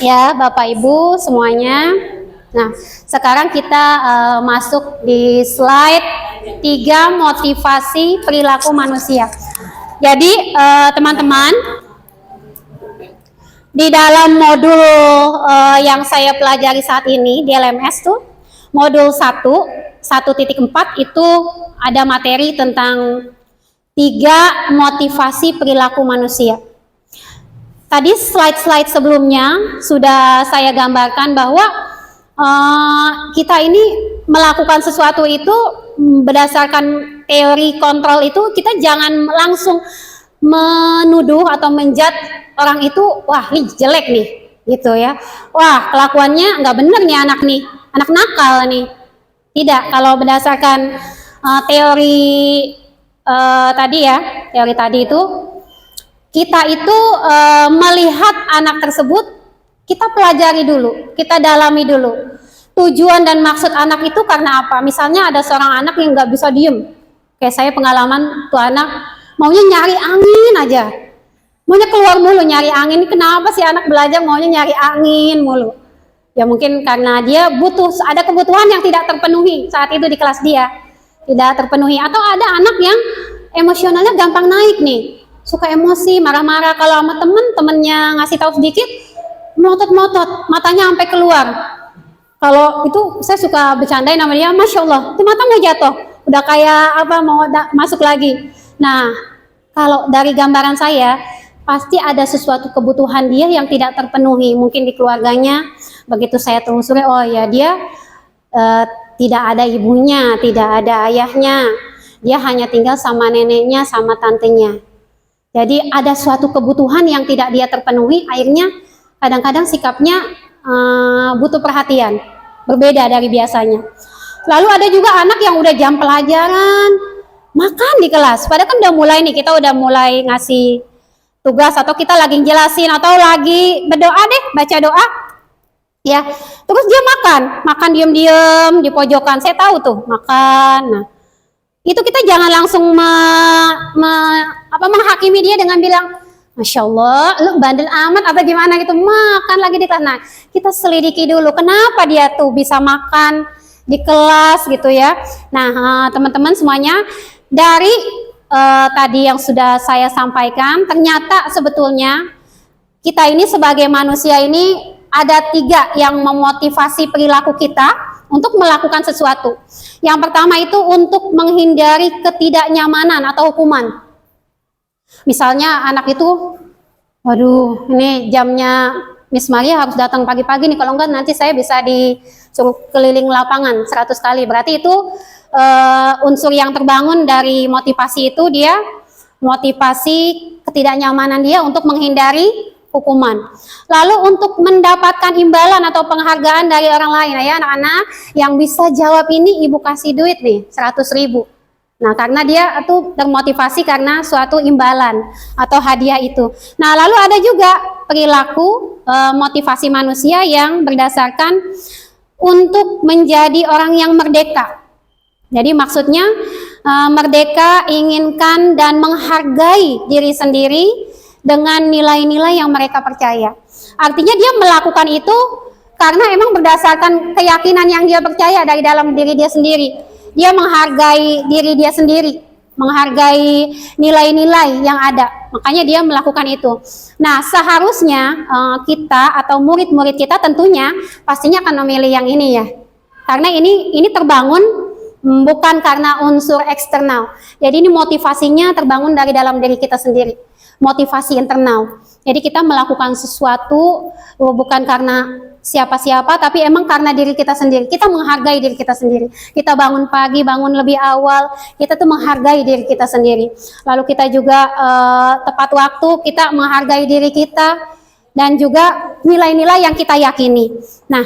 Ya, Bapak Ibu semuanya. Nah, sekarang kita masuk di slide 3 motivasi perilaku manusia. Jadi, teman-teman, di dalam modul yang saya pelajari saat ini di LMS tuh, modul 1.4 itu ada materi tentang 3 motivasi perilaku manusia. Tadi slide-slide sebelumnya sudah saya gambarkan bahwa kita ini melakukan sesuatu itu berdasarkan teori kontrol itu, kita jangan langsung menuduh atau menjudge orang itu, wah ini jelek nih, gitu ya. Wah kelakuannya nggak bener nih, anak nakal nih. Tidak, kalau berdasarkan teori teori tadi itu, kita itu melihat anak tersebut, kita pelajari dulu, kita dalami dulu. Tujuan dan maksud anak itu karena apa? Misalnya ada seorang anak yang nggak bisa diem. Kayak saya pengalaman tuh anak, maunya nyari angin aja. Maunya keluar mulu nyari angin. Kenapa sih anak belajar maunya nyari angin mulu? Ya mungkin karena dia ada kebutuhan yang tidak terpenuhi saat itu di kelas dia. Tidak terpenuhi. Atau ada anak yang emosionalnya gampang naik nih, suka emosi, marah-marah. Kalau sama temennya ngasih tahu sedikit, melotot-melotot, matanya sampai keluar. Kalau itu saya suka bercandain sama dia, Masya Allah, itu mata mau jatuh, udah kayak apa, mau masuk lagi. Nah, kalau dari gambaran saya, pasti ada sesuatu kebutuhan dia yang tidak terpenuhi, mungkin di keluarganya. Begitu saya telusuri, oh ya dia tidak ada ibunya, tidak ada ayahnya, dia hanya tinggal sama neneknya, sama tantenya. Jadi ada suatu kebutuhan yang tidak dia terpenuhi, akhirnya kadang-kadang sikapnya butuh perhatian, berbeda dari biasanya. Lalu ada juga anak yang udah jam pelajaran, makan di kelas, padahal kan udah mulai nih, kita udah mulai ngasih tugas, atau kita lagi jelasin, atau lagi berdoa deh, baca doa, ya, terus dia makan diem-diem di pojokan. Saya tahu tuh makan. Nah, itu kita jangan langsung menghakimi dia dengan bilang, Masya Allah, lu bandel amat atau gimana gitu, makan lagi di kelas. Nah, kita selidiki dulu kenapa dia tuh bisa makan di kelas gitu ya. Nah, teman-teman semuanya, dari tadi yang sudah saya sampaikan, ternyata sebetulnya kita ini sebagai manusia ini ada 3 yang memotivasi perilaku kita untuk melakukan sesuatu. Yang pertama itu untuk menghindari ketidaknyamanan atau hukuman. Misalnya anak itu, waduh ini jamnya Miss Maria harus datang pagi-pagi nih, kalau enggak nanti saya bisa disuruh keliling lapangan 100 kali. Berarti itu unsur yang terbangun dari motivasi itu, dia motivasi ketidaknyamanan dia untuk menghindari hukuman. Lalu untuk mendapatkan imbalan atau penghargaan dari orang lain, ya anak-anak yang bisa jawab ini, ibu kasih duit nih 100.000. Nah, karena dia itu termotivasi karena suatu imbalan atau hadiah itu. Nah, lalu ada juga perilaku motivasi manusia yang berdasarkan untuk menjadi orang yang merdeka. Jadi maksudnya merdeka, inginkan dan menghargai diri sendiri dengan nilai-nilai yang mereka percaya. Artinya dia melakukan itu karena emang berdasarkan keyakinan yang dia percaya dari dalam diri dia sendiri. Dia menghargai diri dia sendiri, menghargai nilai-nilai yang ada, makanya dia melakukan itu. Nah, seharusnya kita atau murid-murid kita tentunya pastinya akan memilih yang ini ya, karena ini terbangun bukan karena unsur eksternal. Jadi ini motivasinya terbangun dari dalam diri kita sendiri, motivasi internal. Jadi kita melakukan sesuatu bukan karena siapa-siapa, tapi emang karena diri kita sendiri. Kita menghargai diri kita sendiri. Kita bangun pagi, bangun lebih awal, kita tuh menghargai diri kita sendiri. Lalu kita juga tepat waktu, kita menghargai diri kita, dan juga nilai-nilai yang kita yakini. Nah,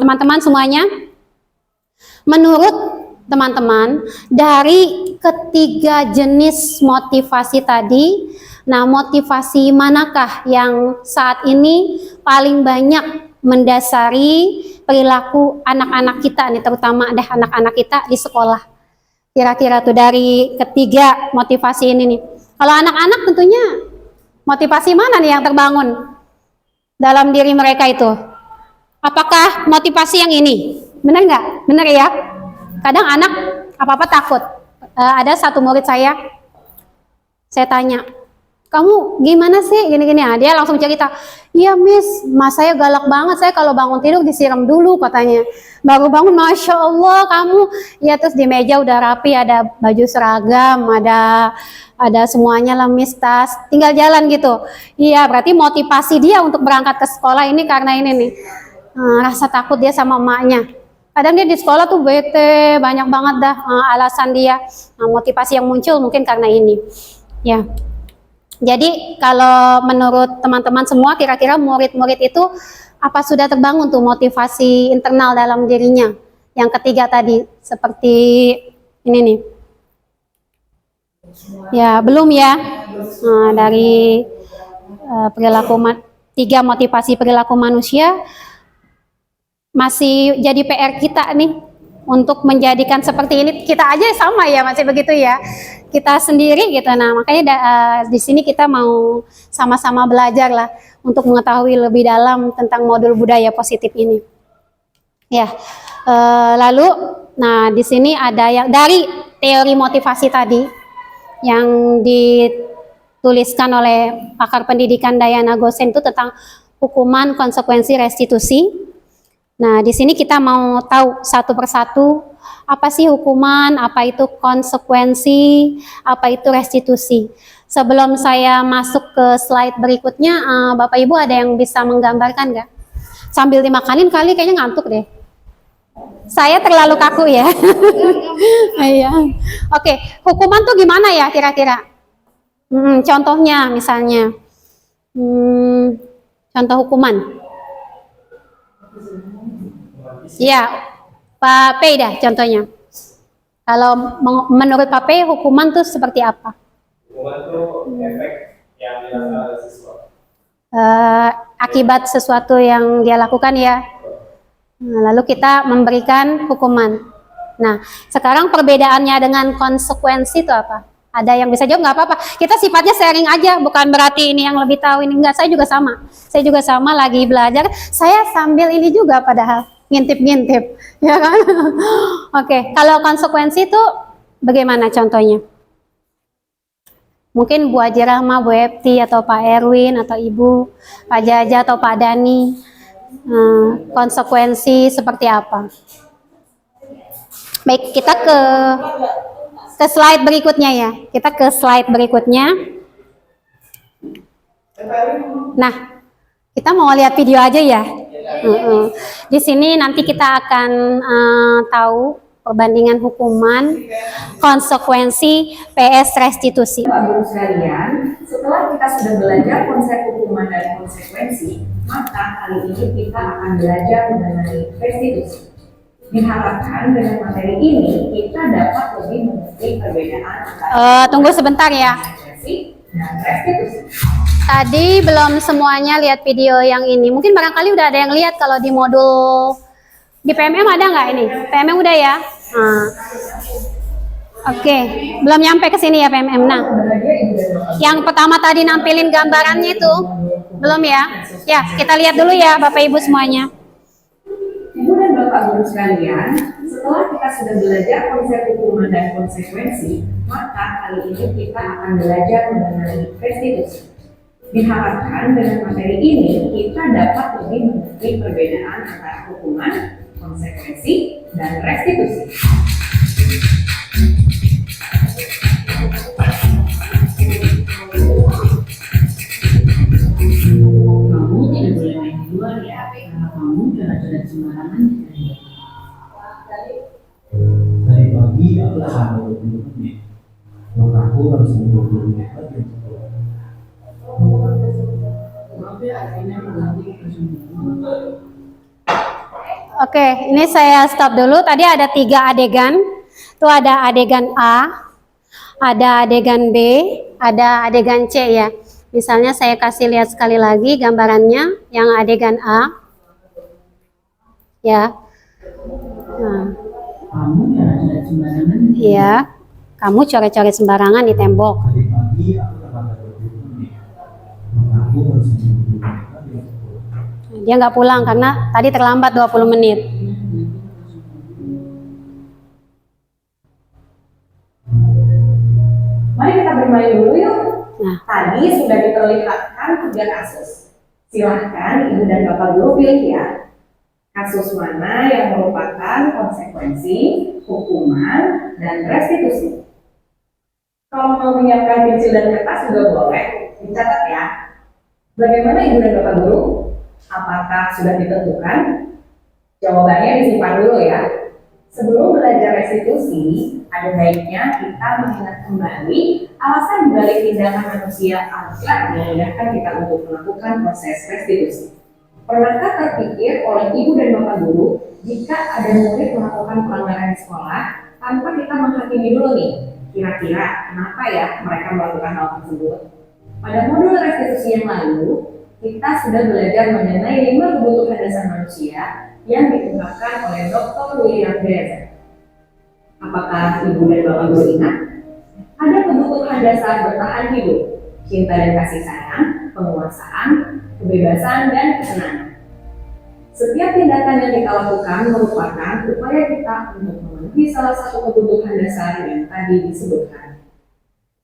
teman-teman semuanya, menurut teman-teman, dari ketiga jenis motivasi tadi, nah motivasi manakah yang saat ini paling banyak mendasari perilaku anak-anak kita nih, terutama ada anak-anak kita di sekolah? Kira-kira tuh dari ketiga motivasi ini nih. Kalau anak-anak tentunya motivasi mana nih yang terbangun dalam diri mereka itu? Apakah motivasi yang ini? Benar nggak? Benar ya? Kadang anak apa-apa takut. Ada satu murid saya tanya, kamu gimana sih gini-gini? Dia langsung cerita, iya miss, mas saya galak banget, saya kalau bangun tidur disiram dulu katanya. Baru bangun, Masya Allah kamu. Ya terus di meja udah rapi, ada baju seragam, ada semuanya lah miss, tas, tinggal jalan gitu. Iya berarti motivasi dia untuk berangkat ke sekolah ini karena ini nih, rasa takut dia sama emaknya. Kadang dia di sekolah tuh bete, banyak banget dah alasan dia. Motivasi yang muncul mungkin karena ini. Ya. Jadi kalau menurut teman-teman semua, kira-kira murid-murid itu apa sudah terbangun tuh motivasi internal dalam dirinya? Yang ketiga tadi, seperti ini nih. Ya, belum ya. Dari perilaku 3 motivasi perilaku manusia, masih jadi PR kita nih untuk menjadikan seperti ini. Kita aja sama ya, masih begitu ya, kita sendiri gitu. Nah makanya di sini kita mau sama-sama belajar lah untuk mengetahui lebih dalam tentang modul budaya positif ini ya. Lalu nah di sini ada yang dari teori motivasi tadi yang dituliskan oleh pakar pendidikan Dayana Gosen itu tentang hukuman, konsekuensi, restitusi. Nah, di sini kita mau tahu satu persatu apa sih hukuman, apa itu konsekuensi, apa itu restitusi. Sebelum saya masuk ke slide berikutnya, Bapak Ibu ada yang bisa menggambarkan nggak? Sambil dimakanin kali kayaknya ngantuk deh. Saya terlalu kaku ya. Iya. Oke, hukuman tuh gimana ya kira-kira? Contohnya misalnya, contoh hukuman. Ya, Pak P dah contohnya. Kalau menurut Pak P, hukuman tuh seperti apa? Hukuman itu efek yang dirasakan oleh siswa. Akibat sesuatu yang dia lakukan ya. Nah, lalu kita memberikan hukuman. Nah, sekarang perbedaannya dengan konsekuensi itu apa? Ada yang bisa jawab? Nggak apa-apa. Kita sifatnya sharing aja, bukan berarti ini yang lebih tahu, ini enggak. Saya juga sama. Saya juga sama lagi belajar. Saya sambil ini juga padahal ngintip-ngintip, ya kan? Oke, kalau konsekuensi itu bagaimana contohnya? Mungkin Bu Haji Rahma, Bu Epti, atau Pak Erwin, atau Ibu, Pak Jaja, atau Pak Dani. Konsekuensi seperti apa? Baik, kita ke slide berikutnya ya. Kita ke slide berikutnya. Nah, kita mau lihat video aja ya. Di sini nanti kita akan tahu perbandingan hukuman, konsekuensi, PS restitusi. Bapak Guru sekalian, setelah kita sudah belajar konsep hukuman dan konsekuensi, maka kali ini kita akan belajar mengenai restitusi. Diharapkan dengan materi ini kita dapat lebih mengerti perbedaan antara tunggu sebentar ya. konsekuensi dan restitusi. Tadi belum semuanya lihat video yang ini. Mungkin barangkali udah ada yang lihat kalau di modul di PMM ada nggak ini? PMM udah ya? Oke, belum nyampe ke sini ya PMM. Nah, yang pertama tadi nampilin gambarannya itu belum ya? Ya, kita lihat dulu ya Bapak Ibu semuanya. Ibu dan Bapak Guru sekalian, setelah kita sudah belajar konsep hukuman dan konsekuensi, maka kali ini kita akan belajar mengenai restitusi. Diharapkan dengan materi ini kita dapat lebih mengerti perbedaan antara hukuman, konsekuensi, dan restitusi. Kamu tidak boleh main di luar ya, karena kamu jalan-jalan sembarangan. Tadi pagi aku sampai 20 menit. Maka aku harus 20 menit lagi. Oke, ini saya stop dulu. Tadi ada 3 adegan. Itu ada adegan A, ada adegan B, ada adegan C ya. Misalnya saya kasih lihat sekali lagi gambarannya yang adegan A. Ya. Nah, kamu jangan coret sembarangan. Iya, kamu coret-coret sembarangan di tembok. Tadi pagi aku terlambat 20 menit. Maka aku harus menunggu mereka di sekolah. Dia nggak pulang karena tadi terlambat 20 menit. Mari kita bermain dulu yuk. Nah. Tadi sudah diperlihatkan 3 kasus. Silahkan Ibu dan Bapak Guru pilih ya. Kasus mana yang merupakan konsekuensi, hukuman, dan restitusi. Kalau mau menyiapkan pensil dan kertas juga boleh, dicatat ya. Bagaimana Ibu dan Bapak Guru? Apakah sudah ditentukan? Jawabannya disimpan dulu ya. Sebelum belajar restitusi, ada baiknya kita mengingat kembali alasan dibalik tindakan manusia agar memudahkan kita untuk melakukan proses restitusi. Pernahkah terpikir oleh Ibu dan Bapak Guru jika ada murid melakukan pelanggaran di sekolah tanpa kita menghakimi dulu nih, kira-kira kenapa ya mereka melakukan hal tersebut? Pada modul restitusi yang lalu, kita sudah belajar mengenai 5 kebutuhan dasar manusia yang diungkapkan oleh Dr. William Blazer. Apakah Ibu dan Bapak Guru ingat? Ada kebutuhan dasar bertahan hidup, cinta dan kasih sayang, penguasaan, kebebasan, dan kesenangan. Setiap tindakan yang kita lakukan merupakan upaya kita untuk memenuhi salah satu kebutuhan dasar yang tadi disebutkan.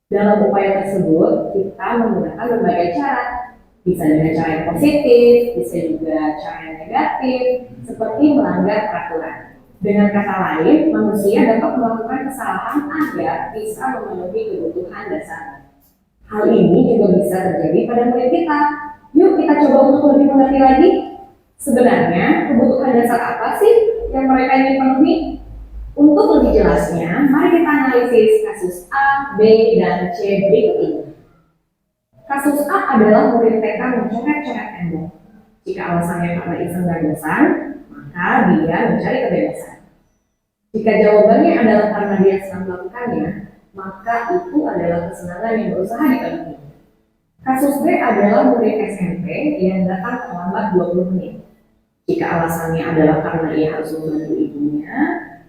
Dalam upaya tersebut, kita menggunakan berbagai cara. Bisa dengan cara yang positif, bisa juga cara yang negatif, seperti melanggar peraturan. Dengan kata lain, manusia dapat melakukan kesalahan agar bisa memenuhi kebutuhan dasar. Hal ini juga bisa terjadi pada murid kita. Yuk kita coba untuk lebih mengerti lagi. Sebenarnya kebutuhan dasar apa sih yang mereka ingin penuhi? Untuk lebih jelasnya, mari kita analisis kasus A, B, dan C berikut ini. Kasus A adalah murid TK mencoret-coret tembok. Jika alasannya karena iseng dan bosan, maka dia mencari kebebasan. Jika jawabannya adalah karena dia senang melakukannya, maka itu adalah kesenangan yang berusaha dipenuhi. Kasus B adalah murid SMP yang datang terlambat 20 menit. Jika alasannya adalah karena ia harus membantu ibunya,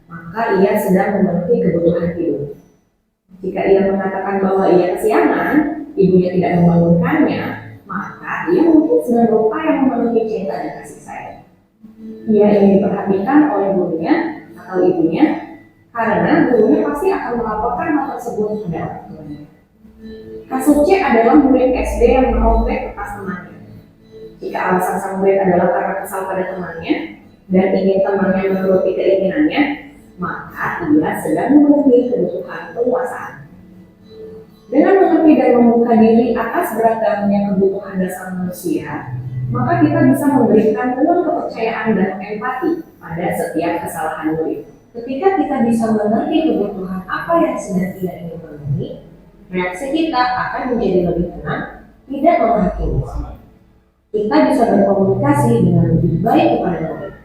maka ia sedang memenuhi kebutuhan hidup. Jika ia mengatakan bahwa ia kesiangan, ibunya tidak membangunkannya, maka ia mungkin sedang berupaya memenuhi cinta dan kasih sayang. Ia ingin diperhatikan oleh gurunya atau ibunya, karena gurunya pasti akan melaporkan hal tersebut pada orang tuanya. Kasus C adalah murid SD yang merobek kertas temannya. Jika alasan sang murid adalah karena kesal pada temannya dan ingin temannya menuruti keinginannya, maka ia sedang memenuhi kebutuhan penguasaan. Dengan mengerti dan membuka diri atas beragamnya kebutuhan dasar manusia, maka kita bisa memberikan ruang kepercayaan dan empati pada setiap kesalahan murid. Ketika kita bisa mengerti kebutuhan apa yang sedang tidak ingin penuhi, reaksi kita akan menjadi lebih tenang, tidak menghakimi. Kita bisa berkomunikasi dengan lebih baik kepada murid.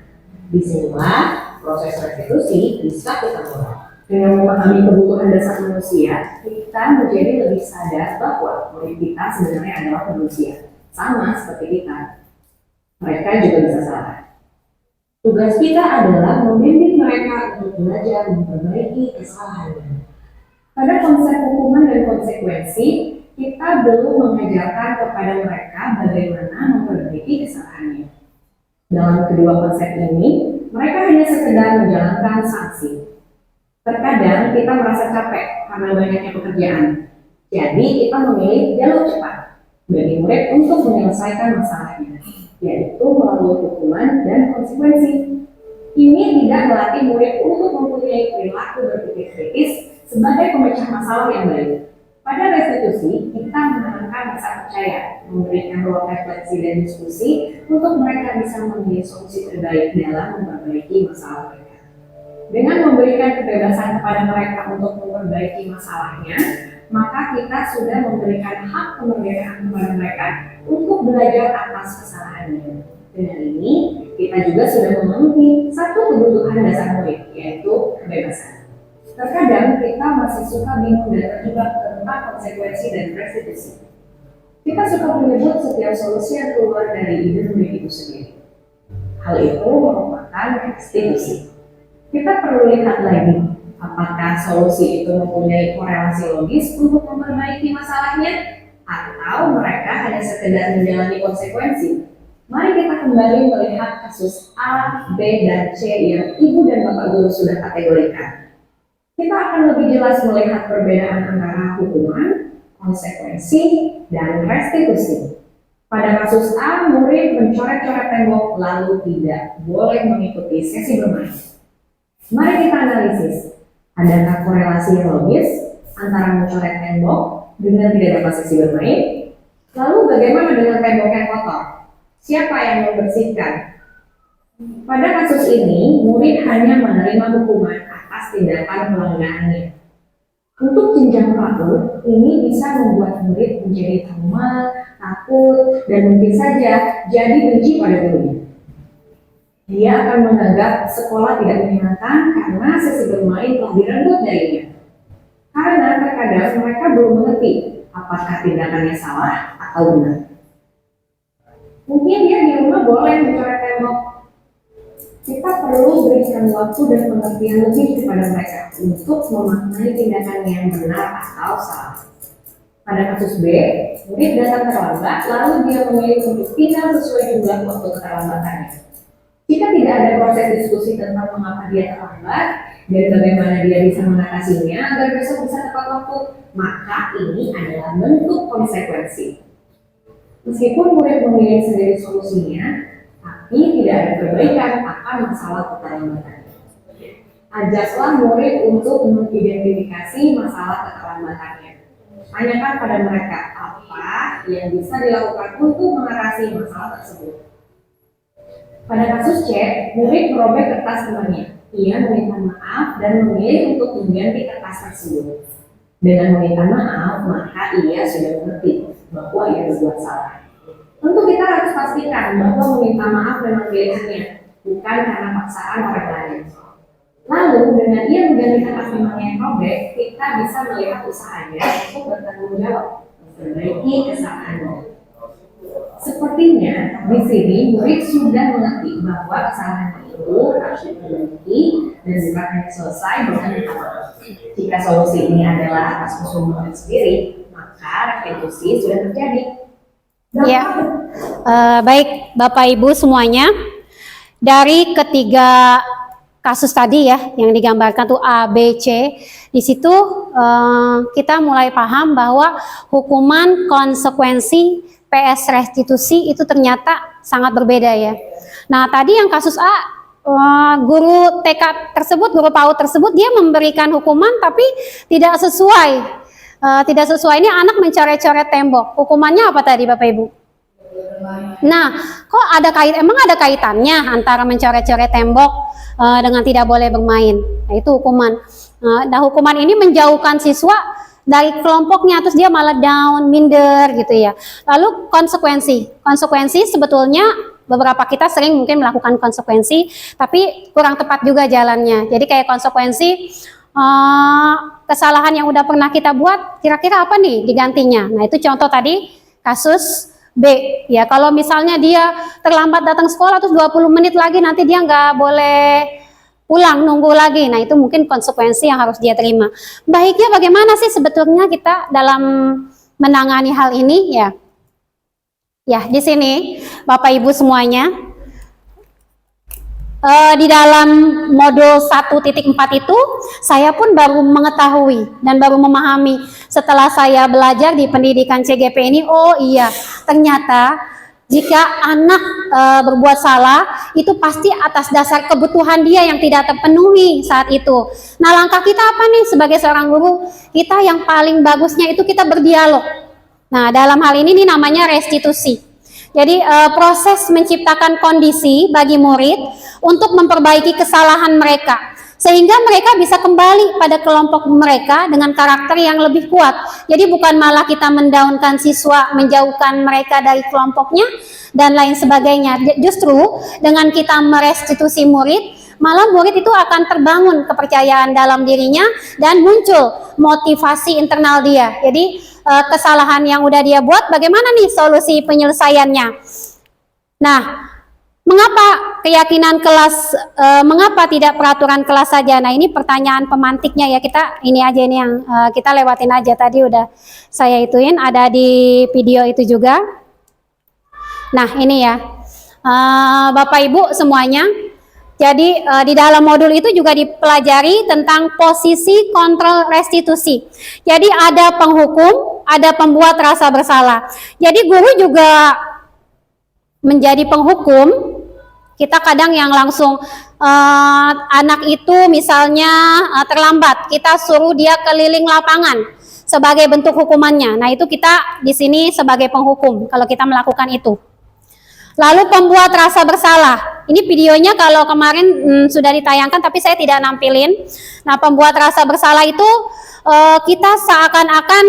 Disinilah proses restitusi bisa kita mulai. Dengan memahami kebutuhan dasar manusia, kita menjadi lebih sadar bahwa murid kita sebenarnya adalah manusia, sama seperti kita. Mereka juga bisa salah. Tugas kita adalah membimbing mereka untuk belajar memperbaiki kesalahannya. Pada konsep hukuman dan konsekuensi, kita belum mengajarkan kepada mereka bagaimana memperbaiki kesalahannya. Dalam kedua konsep ini, mereka hanya sekedar menjalankan sanksi. Terkadang kita merasa capek karena banyaknya pekerjaan. Jadi kita memilih jalur cepat bagi murid untuk menyelesaikan masalahnya, yaitu melalui hukuman dan konsekuensi. Ini tidak melatih murid untuk mempunyai perilaku berpikir kritis sebagai pemecah masalah yang baik. Pada restitusi, kita menanamkan rasa percaya, memberikan ruang refleksi dan diskusi untuk mereka bisa memilih solusi terbaik dalam memperbaiki masalah mereka. Dengan memberikan kebebasan kepada mereka untuk memperbaiki masalahnya, maka kita sudah memberikan hak kemerdekaan kepada mereka untuk belajar atas kesalahannya. Dengan ini, kita juga sudah memenuhi satu kebutuhan dasar murid, yaitu kebebasan. Terkadang kita masih suka bingung dan terjebak tentang konsekuensi dan restitusi. Kita suka menyebut setiap solusi yang keluar dari ide murid itu sendiri. Hal itu merupakan restitusi. Kita perlu lihat lagi, apakah solusi itu mempunyai korelasi logis untuk memperbaiki masalahnya, atau mereka hanya sekedar menjalani konsekuensi. Mari kita kembali melihat kasus A, B, dan C yang Ibu dan Bapak Guru sudah kategorikan. Kita akan lebih jelas melihat perbedaan antara hukuman, konsekuensi, dan restitusi. Pada kasus A, murid mencoret-coret tembok lalu tidak boleh mengikuti sesi bermain. Mari kita analisis, adakah korelasi yang logis antara mencoret tembok dengan tidak dapat sesi bermain? Lalu bagaimana dengan tembok yang kotor? Siapa yang membersihkan? Pada kasus ini, murid hanya menerima hukuman atas tindakan pelanggarannya. Untuk jenjang PAUD, ini bisa membuat murid menjadi trauma, takut, dan mungkin saja jadi benci pada gurunya. Dia akan menganggap sekolah tidak menyenangkan karena sesi bermain telah direnggut darinya. Karena terkadang mereka belum mengerti apakah tindakannya salah atau benar. Mungkin dia di rumah boleh mencoret tembok. Kita perlu berikan waktu dan pengertian lebih kepada mereka untuk memaknai tindakan yang benar atau salah. Pada kasus B, murid datang terlambat, lalu dia memilih untuk tinggal sesuai jumlah waktu keterlambatannya. Jika tidak ada proses diskusi tentang mengapa dia terlambat dan bagaimana dia bisa mengatasinya agar besok bisa tepat waktu, maka ini adalah bentuk konsekuensi. Meskipun murid memilih sendiri solusinya, tapi tidak ada perbaikan akan masalah keterlambatan. Ajaklah murid untuk mengidentifikasi masalah keterlambatannya. Tanyakan pada mereka apa yang bisa dilakukan untuk mengatasi masalah tersebut. Pada kasus C, murid merobek kertas temannya. Ia meminta maaf dan memilih untuk mengganti kertas tersebut. Dengan meminta maaf, maka ia sudah mengerti bahwa ia berbuat salah. Tentu kita harus pastikan bahwa meminta maaf memang pilihannya, bukan karena paksaan orang lain. Lalu dengan ia mengganti kertas temannya yang robek, kita bisa melihat usahanya untuk bertanggung jawab, memperbaiki kesalahannya. Sepertinya di sini murid sudah mengerti bahwa kesalahan itu harus diperbaiki dan bukan hanya selesai dengan minta maaf. Jika solusi ini adalah atas usul murid sendiri, maka restitusi sudah terjadi. Ya, baik Bapak Ibu semuanya, dari ketiga kasus tadi ya yang digambarkan tuh A, B, C, di situ kita mulai paham bahwa hukuman, konsekuensi, PS restitusi itu ternyata sangat berbeda ya. Nah tadi yang kasus A, guru TK tersebut, guru PAUD tersebut dia memberikan hukuman tapi tidak sesuai. Tidak sesuai, ini anak mencoret-coret tembok. Hukumannya apa tadi Bapak Ibu? Nah, kok ada emang ada kaitannya antara mencoret-coret tembok dengan tidak boleh bermain? Nah, itu hukuman. Nah, hukuman ini menjauhkan siswa dari kelompoknya, terus dia malah down, minder gitu ya. Lalu konsekuensi sebetulnya beberapa kita sering mungkin melakukan konsekuensi, tapi kurang tepat juga jalannya. Jadi kayak konsekuensi kesalahan yang udah pernah kita buat, kira-kira apa nih digantinya? Nah itu contoh tadi kasus B ya. Kalau misalnya dia terlambat datang sekolah terus 20 menit lagi nanti dia nggak boleh pulang, nunggu lagi. Nah itu mungkin konsekuensi yang harus dia terima. Baiknya bagaimana sih sebetulnya kita dalam menangani hal ini ya? Ya di sini Bapak Ibu semuanya, di dalam modul 1.4 itu saya pun baru mengetahui dan baru memahami setelah saya belajar di pendidikan CGP ini. Oh iya, ternyata jika anak berbuat salah itu pasti atas dasar kebutuhan dia yang tidak terpenuhi saat itu. Nah langkah kita apa nih sebagai seorang guru? Kita yang paling bagusnya itu kita berdialog. Nah dalam hal ini namanya restitusi. Jadi proses menciptakan kondisi bagi murid untuk memperbaiki kesalahan mereka sehingga mereka bisa kembali pada kelompok mereka dengan karakter yang lebih kuat. Jadi bukan malah kita mendaunkan siswa, menjauhkan mereka dari kelompoknya dan lain sebagainya. Justru dengan kita merestitusi murid, malah murid itu akan terbangun kepercayaan dalam dirinya dan muncul motivasi internal dia. Jadi kesalahan yang udah dia buat, bagaimana nih solusi penyelesaiannya? Nah, Mengapa keyakinan kelas, mengapa tidak peraturan kelas saja? Nah, ini pertanyaan pemantiknya ya, kita ini aja ini yang kita lewatin aja, tadi udah saya ituin, ada di video itu juga. Nah, ini ya, Bapak Ibu semuanya, jadi di dalam modul itu juga dipelajari tentang posisi kontrol restitusi. Jadi ada penghukum, ada pembuat rasa bersalah. Jadi guru juga menjadi penghukum. Kita kadang yang langsung anak itu misalnya terlambat, kita suruh dia keliling lapangan sebagai bentuk hukumannya. Nah, itu kita di sini sebagai penghukum kalau kita melakukan itu. Lalu pembuat rasa bersalah. Ini videonya kalau kemarin sudah ditayangkan tapi saya tidak nampilin. Nah, pembuat rasa bersalah itu kita seakan-akan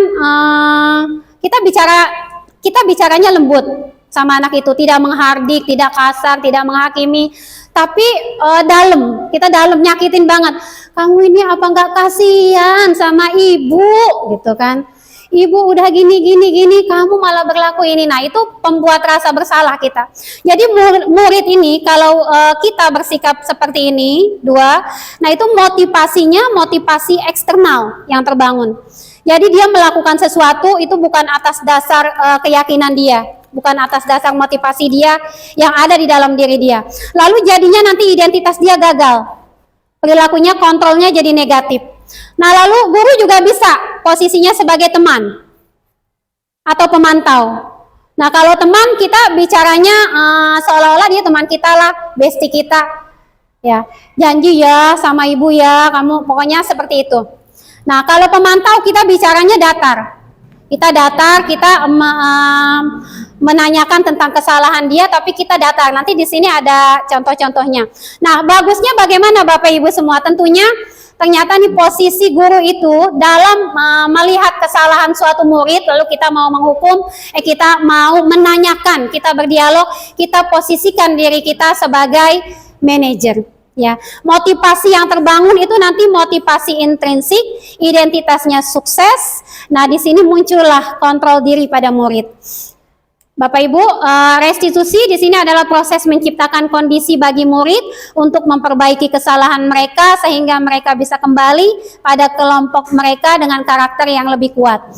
kita bicaranya lembut sama anak itu, tidak menghardik, tidak kasar, tidak menghakimi, tapi kita dalam nyakitin banget. Kamu ini apa nggak kasihan sama ibu, gitu kan? Ibu udah gini, kamu malah berlaku ini. Nah, itu pembuat rasa bersalah kita. Jadi murid ini kalau kita bersikap seperti ini, nah itu motivasinya motivasi eksternal yang terbangun. Jadi dia melakukan sesuatu itu bukan atas dasar keyakinan dia, bukan atas dasar motivasi dia yang ada di dalam diri dia. Lalu jadinya nanti identitas dia gagal, perilakunya, kontrolnya jadi negatif. Nah, lalu guru juga bisa posisinya sebagai teman atau pemantau. Nah, kalau teman kita bicaranya seolah-olah dia teman kita lah, bestie kita, ya janji ya sama ibu ya, kamu pokoknya seperti itu. Nah, kalau pemantau kita bicaranya datar. Kita menanyakan tentang kesalahan dia, tapi kita datar. Nanti di sini ada contoh-contohnya. Nah, bagusnya bagaimana Bapak Ibu semua? Tentunya ternyata nih posisi guru itu dalam melihat kesalahan suatu murid, lalu kita mau menghukum, kita mau menanyakan, kita berdialog, kita posisikan diri kita sebagai manajer. Ya, motivasi yang terbangun itu nanti motivasi intrinsik, identitasnya sukses. Nah, di sini muncullah kontrol diri pada murid. Bapak Ibu, restitusi di sini adalah proses menciptakan kondisi bagi murid untuk memperbaiki kesalahan mereka sehingga mereka bisa kembali pada kelompok mereka dengan karakter yang lebih kuat.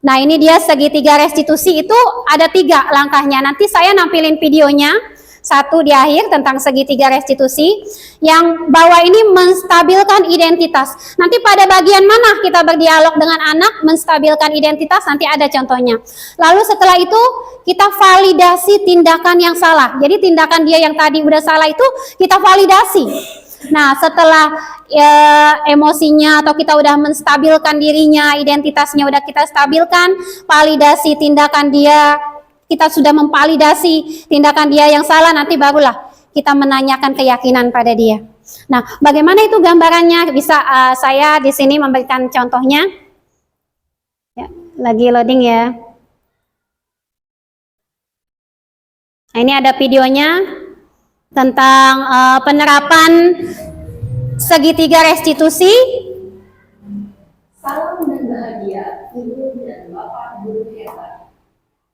Nah, ini dia segitiga restitusi, itu ada 3 langkahnya. Nanti saya nampilin videonya. Satu di akhir tentang segitiga restitusi, yang bawah ini menstabilkan identitas. Nanti pada bagian mana kita berdialog dengan anak, menstabilkan identitas, nanti ada contohnya. Lalu setelah itu kita validasi tindakan yang salah. Jadi tindakan dia yang tadi udah salah itu kita validasi. Nah, setelah emosinya atau kita udah menstabilkan dirinya, identitasnya udah kita stabilkan, validasi tindakan dia, kita sudah memvalidasi tindakan dia yang salah, nanti barulah kita menanyakan keyakinan pada dia. Nah, bagaimana itu gambarannya? Bisa saya di sini memberikan contohnya. Ya, lagi loading ya. Nah, ini ada videonya tentang penerapan segitiga restitusi. Salam dan bahagia, Ibu dan Bapak Guru hebat.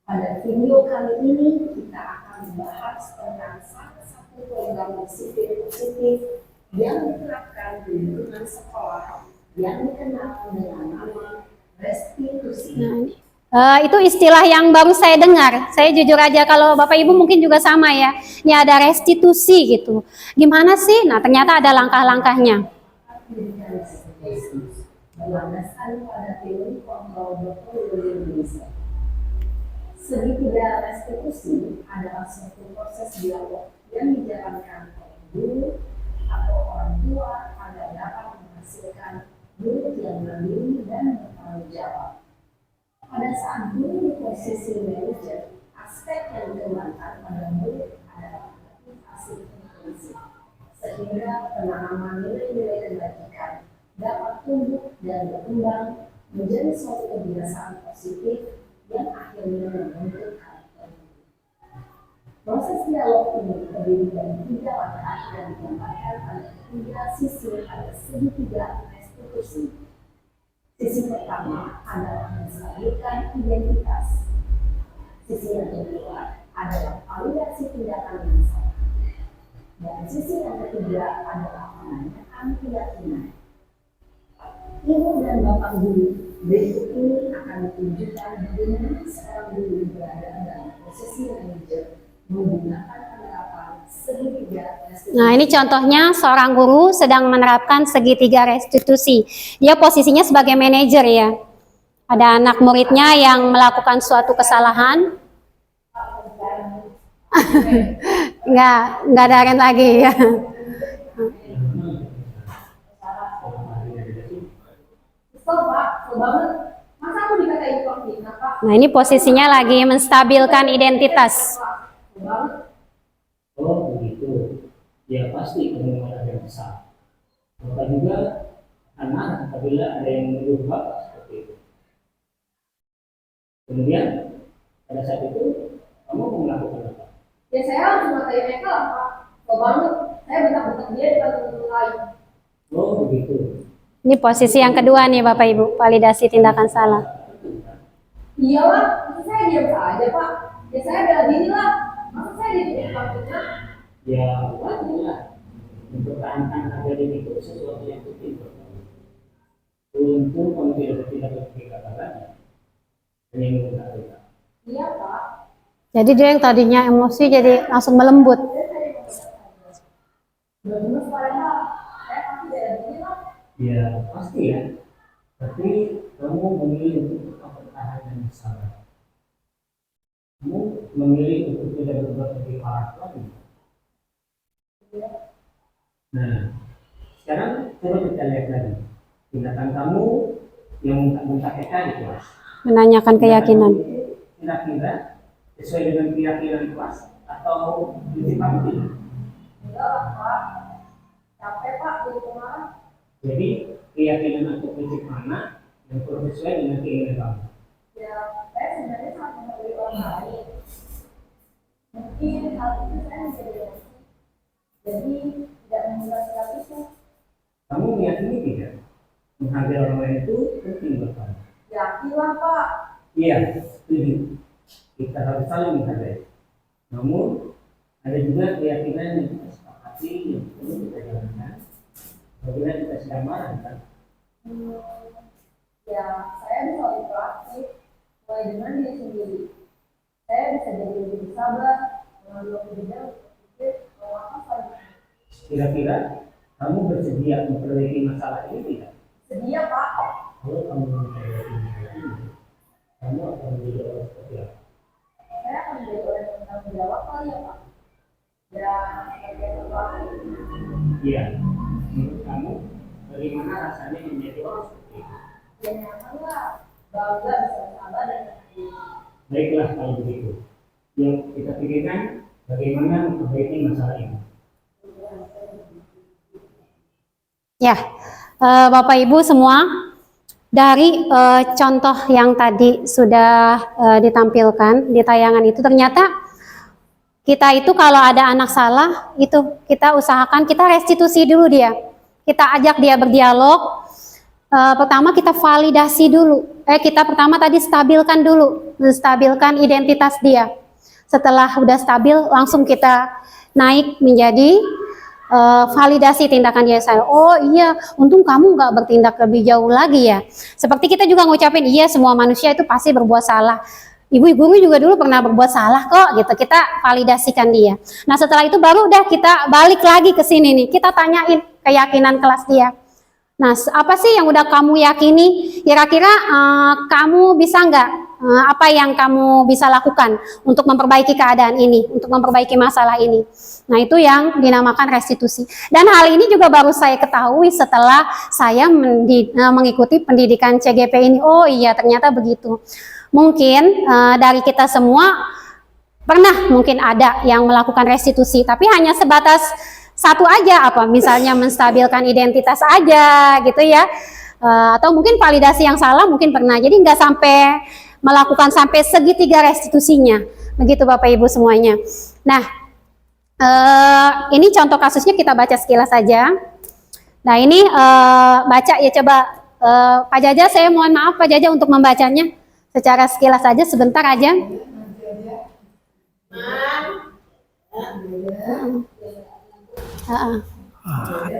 Pada video kali ini kita akan membahas tentang salah satu program disiplin positif yang diterapkan di lingkungan sekolah yang dikenal dengan nama restitusi. Itu istilah yang baru saya dengar. Saya jujur aja, kalau Bapak Ibu mungkin juga sama ya. Ini ada restitusi gitu. Gimana sih? Nah, ternyata ada langkah-langkahnya. Berlandaskan pada teori kontrol Dr. Indonesia. Segitiga restitusi adalah suatu proses dialog yang dijalankan oleh guru atau orang tua agar dapat menghasilkan murid yang mandiri dan bertanggung jawab. Pada saat guru di posisi manajer, aspek yang dikembangkan pada murid adalah motivasi intrinsik, sehingga penanaman nilai-nilai kebajikan dapat tumbuh dan berkembang menjadi suatu kebiasaan positif yang akhirnya membentuk karakter. Proses dialog ini terdiri dari 3 langkah yang digambarkan pada 3 sisi pada segitiga restitusi. Sisi pertama adalah menstabilkan identitas. Sisi yang kedua adalah validasi tindakan yang salah. Dan sisi yang ketiga adalah menanyakan keyakinan. Ibu dan bapak guru, berikut ini akan ditunjukkan bagaimana seorang guru berada dalam posisi manajer menggunakan penerapan segitiga restitusi. Nah, ini contohnya seorang guru sedang menerapkan segitiga restitusi. Dia posisinya sebagai manajer ya. Ada anak muridnya yang melakukan suatu kesalahan. Enggak ada lagi ya. Nah, ini posisinya lagi menstabilkan identitas. Oh begitu, ya pasti kemungkinan ada yang besar. Maka juga anak apabila ada yang menuduh bapak seperti itu. Kemudian pada saat itu kamu mau melakukan apa? Ya saya harus memakai mereka lah Pak. Kalau banget, saya bentak-bentak dia di depan lain. Oh begitu. Ini posisi yang kedua nih Bapak Ibu, validasi tindakan salah. Iya lah, masa saya diam saja Pak. Ya saya bela diri lah. Masa saya diam-diam. Ya wajar mempertahankan harga diri itu sesuatu yang penting. Untung kamu tidak bertindak seperti kata-kata. Hanya mengatakan. Iya Pak. Jadi dia yang tadinya emosi jadi langsung melembut. Ya pasti ya. Tapi kamu memilih untuk mempertahankan salah. Kamu memilih untuk tidak berbuat lebih parah lagi. Nah, sekarang coba kita lihat lagi tindakan kamu yang mentak-mentak tadi kelas. Menanyakan keyakinan. Kira-kira sesuai dengan keyakinan kelas atau lebih pasti? Enggak lah Pak. Capek Pak di rumah. Jadi keyakinan atau prinsip mana yang sesuai dengan keinginan kamu? Ya, saya sebenarnya sangat menghargai orang lain. Mungkin hal itu saya menjadi emosi. Jadi tidak membuat sikap itu. Kamu meyakini tidak? Menghargai orang lain itu penting buat kamu. Yakin lah Pak. Iya, setuju. Kita harus saling menghargai. Namun ada juga keyakinan yang kita sepakati yang perlu kita jalankan. Apabila kita sedang marah kan? Ya, saya bisa lebih proaktif. Mulai dengan diri sendiri. Saya bisa jadi lebih sabar, mengambil kebijakan untuk berpikir bahwa apa saja. Kira-kira kamu bersedia memperbaiki masalah ini tidak? Sedia Pak. Kalau kamu memperbaiki masalah ini, kamu akan menjadi orang seperti apa? Saya akan menjadi orang yang bertanggung jawab kali ya Pak. Dan sebagai sesuatu. Iya. Menurut kamu, bagaimana rasanya menjadi orang seperti itu? Ya nyaman lah. Bangga bisa bersabar dan berhati. Baiklah kalau begitu. Yang kita pikirkan bagaimana memperbaiki masalah ini. Ya, Bapak Ibu semua, dari contoh yang tadi sudah ditampilkan di tayangan itu, ternyata kita itu kalau ada anak salah, itu kita usahakan kita restitusi dulu dia. Kita ajak dia berdialog. Pertama kita validasi dulu. Kita pertama tadi stabilkan dulu, menstabilkan identitas dia. Setelah udah stabil, langsung kita naik menjadi validasi tindakan dia. Oh iya, untung kamu nggak bertindak lebih jauh lagi ya. Seperti kita juga ngucapin, iya semua manusia itu pasti berbuat salah. Ibu guru juga dulu pernah berbuat salah kok, gitu. Kita validasikan dia. Nah setelah itu baru udah kita balik lagi ke sini nih. Kita tanyain keyakinan kelas dia. Nah apa sih yang udah kamu yakini? Kira-kira kamu bisa nggak? Apa yang kamu bisa lakukan untuk memperbaiki keadaan ini, untuk memperbaiki masalah ini. Nah itu yang dinamakan restitusi. Dan hal ini juga baru saya ketahui setelah saya mengikuti pendidikan CGP ini. Oh iya ternyata begitu. Mungkin dari kita semua pernah mungkin ada yang melakukan restitusi, tapi hanya sebatas satu aja, apa misalnya menstabilkan identitas aja gitu ya. Atau mungkin validasi yang salah mungkin pernah. Jadi nggak sampai melakukan sampai segitiga restitusinya. Begitu Bapak Ibu semuanya. Nah, ini contoh kasusnya kita baca sekilas saja. Nah, ini baca ya coba Pak Jaja, saya mohon maaf Pak Jaja untuk membacanya secara sekilas saja sebentar aja.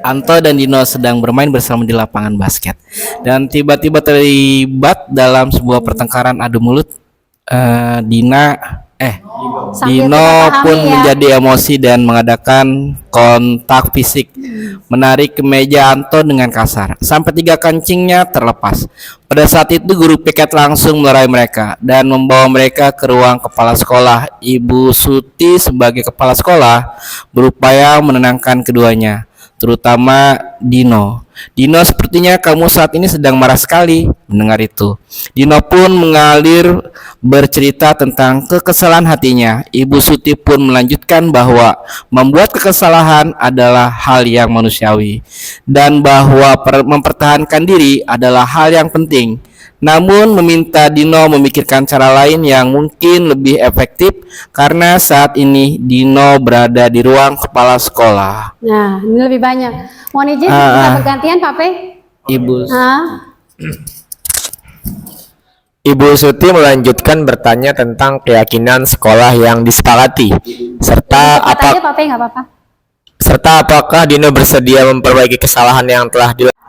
Anto dan Dino sedang bermain bersama di lapangan basket dan tiba-tiba terlibat dalam sebuah pertengkaran adu mulut. Sambil Dino kita pahami pun ya. menjadi emosi dan mengadakan kontak fisik, menarik kemeja Anto dengan kasar sampai 3 kancingnya terlepas. Pada saat itu guru piket langsung melerai mereka dan membawa mereka ke ruang kepala sekolah. Ibu Suti sebagai kepala sekolah berupaya menenangkan keduanya, terutama Dino. Dino, sepertinya kamu saat ini sedang marah sekali. Mendengar itu, Dino pun mengalir bercerita tentang kekesalan hatinya. Ibu Suti pun melanjutkan bahwa membuat kesalahan adalah hal yang manusiawi dan bahwa mempertahankan diri adalah hal yang penting. Namun meminta Dino memikirkan cara lain yang mungkin lebih efektif karena saat ini Dino berada di ruang kepala sekolah. Nah, ini lebih banyak. Mohon izin kita bergantian, Pak Pe. Ibu Suti melanjutkan bertanya tentang keyakinan sekolah yang disepakati, serta Cepat aja, Pak Pe, nggak apa-apa. serta apakah Dino bersedia memperbaiki kesalahan yang telah dilakukan.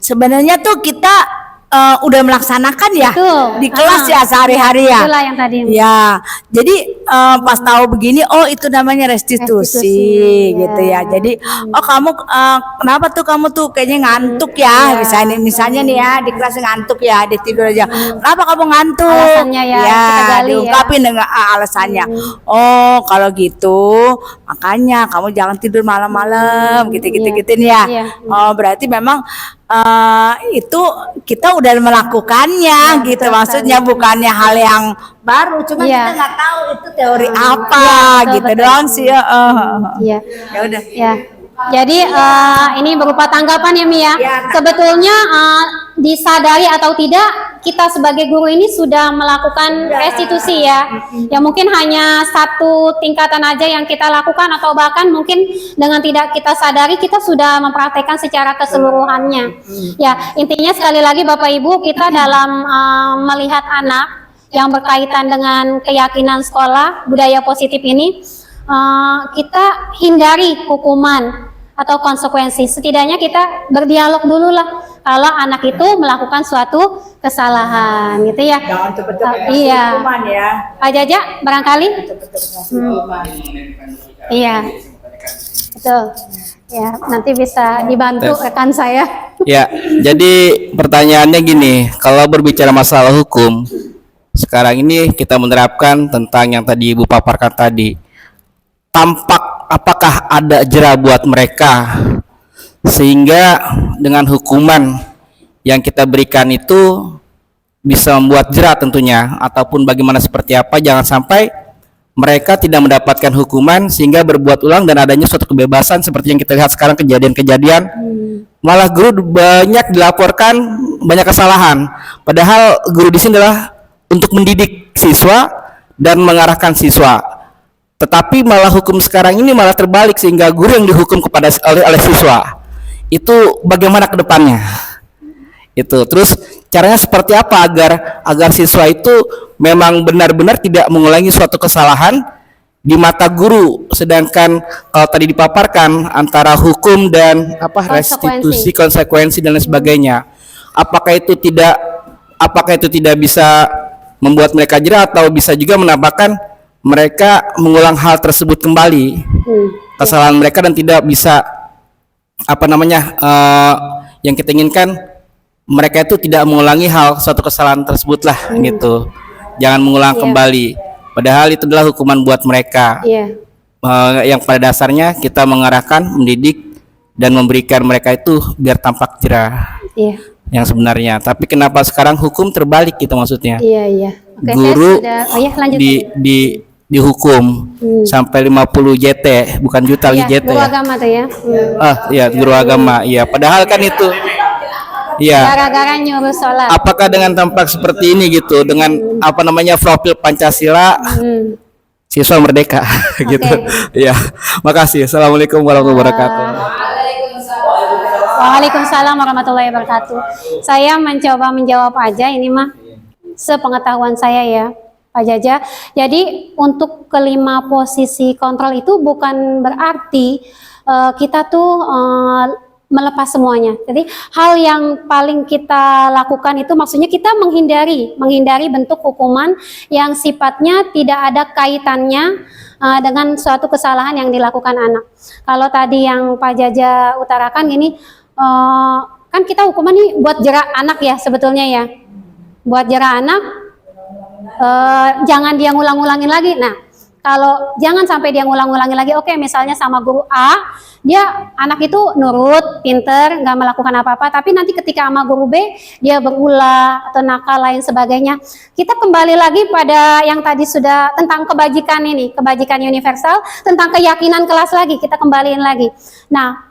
Sebenarnya tuh kita udah melaksanakan ya Betul. di kelas ya sehari-hari ya. Itulah yang tadi. Ya, jadi pas tahu begini, oh itu namanya restitusi, gitu ya. Jadi, oh kamu kenapa tuh kamu tuh kayaknya ngantuk ya? Misalnya nih ya di kelas ngantuk ya, di tidur aja. Kenapa kamu ngantuk? Alasannya ya, kita gali diungkapin dengan alasannya. Oh kalau gitu, makanya kamu jangan tidur malam-malam, gitu-gituin ya. Iya. Oh berarti memang itu kita udah melakukannya gitu, maksudnya bukannya hal yang baru, cuma kita nggak tahu itu teori apa gitu doang sih. Iya. Ya udah. Ya. Jadi ini berupa tanggapan ya Mi ya. Sebetulnya disadari atau tidak, kita sebagai guru ini sudah melakukan restitusi ya. Ya mungkin hanya satu tingkatan aja yang kita lakukan, atau bahkan mungkin dengan tidak kita sadari kita sudah mempraktekkan secara keseluruhannya. Ya, intinya sekali lagi Bapak Ibu, kita dalam melihat anak yang berkaitan dengan keyakinan sekolah, budaya positif ini, kita hindari hukuman atau konsekuensi. Setidaknya kita berdialog dulu lah kalau anak itu melakukan suatu kesalahan, gitu ya. Jangan cepet-cepet Iya. hukuman ya. Pak Jaja barangkali. Iya. Betul. Ya, nanti bisa dibantu rekan saya. Ya, jadi pertanyaannya gini, kalau berbicara masalah hukum, sekarang ini kita menerapkan tentang yang tadi Ibu paparkan tadi. Apakah ada jera buat mereka sehingga dengan hukuman yang kita berikan itu bisa membuat jera tentunya, ataupun bagaimana seperti apa, jangan sampai mereka tidak mendapatkan hukuman sehingga berbuat ulang dan adanya suatu kebebasan seperti yang kita lihat sekarang, kejadian-kejadian malah guru banyak dilaporkan banyak kesalahan, padahal guru di sini adalah untuk mendidik siswa dan mengarahkan siswa. Tetapi malah hukum sekarang ini malah terbalik sehingga guru yang dihukum kepada oleh siswa. Itu bagaimana ke depannya? Itu terus caranya seperti apa agar siswa itu memang benar-benar tidak mengulangi suatu kesalahan di mata guru, sedangkan kalau tadi dipaparkan antara hukum dan restitusi, konsekuensi dan lain sebagainya. Apakah itu tidak bisa membuat mereka jera, atau bisa juga menambahkan mereka mengulang hal tersebut kembali, kesalahan mereka, dan tidak bisa yang kita inginkan mereka itu tidak mengulangi suatu kesalahan tersebut lah, gitu. Jangan mengulang kembali, padahal itu adalah hukuman buat mereka. Yang pada dasarnya kita mengarahkan, mendidik, dan memberikan mereka itu biar tampak jera yang sebenarnya. Tapi kenapa sekarang hukum terbalik gitu maksudnya? Oke, guru dihukum sampai 50 JT, bukan juta lagi JT. Guru agama tuh ya. Guru agama. Iya, padahal kan itu gara-gara nyuruh sholat. Apakah dengan tampak seperti ini gitu, dengan profil Pancasila, siswa merdeka gitu. Iya. Makasih. Assalamualaikum warahmatullahi wabarakatuh. Waalaikumsalam warahmatullahi wabarakatuh. Saya mencoba menjawab aja ini mah sepengetahuan saya ya, Pak Jaja. Jadi untuk kelima posisi kontrol itu bukan berarti kita tuh melepas semuanya. Jadi hal yang paling kita lakukan itu maksudnya kita menghindari bentuk hukuman yang sifatnya tidak ada kaitannya dengan suatu kesalahan yang dilakukan anak. Kalau tadi yang Pak Jaja utarakan gini, kan kita hukuman nih buat jerak anak ya sebetulnya ya, buat jerak anak, jangan dia ngulang-ngulangin lagi. Nah, kalau jangan sampai dia ngulang-ngulangin lagi, oke, misalnya sama guru A, dia anak itu nurut, pinter, nggak melakukan apa-apa, tapi nanti ketika sama guru B, dia berulah atau nakal lain sebagainya. Kita kembali lagi pada yang tadi sudah tentang kebajikan ini, kebajikan universal, tentang keyakinan kelas lagi, kita kembaliin lagi. Nah,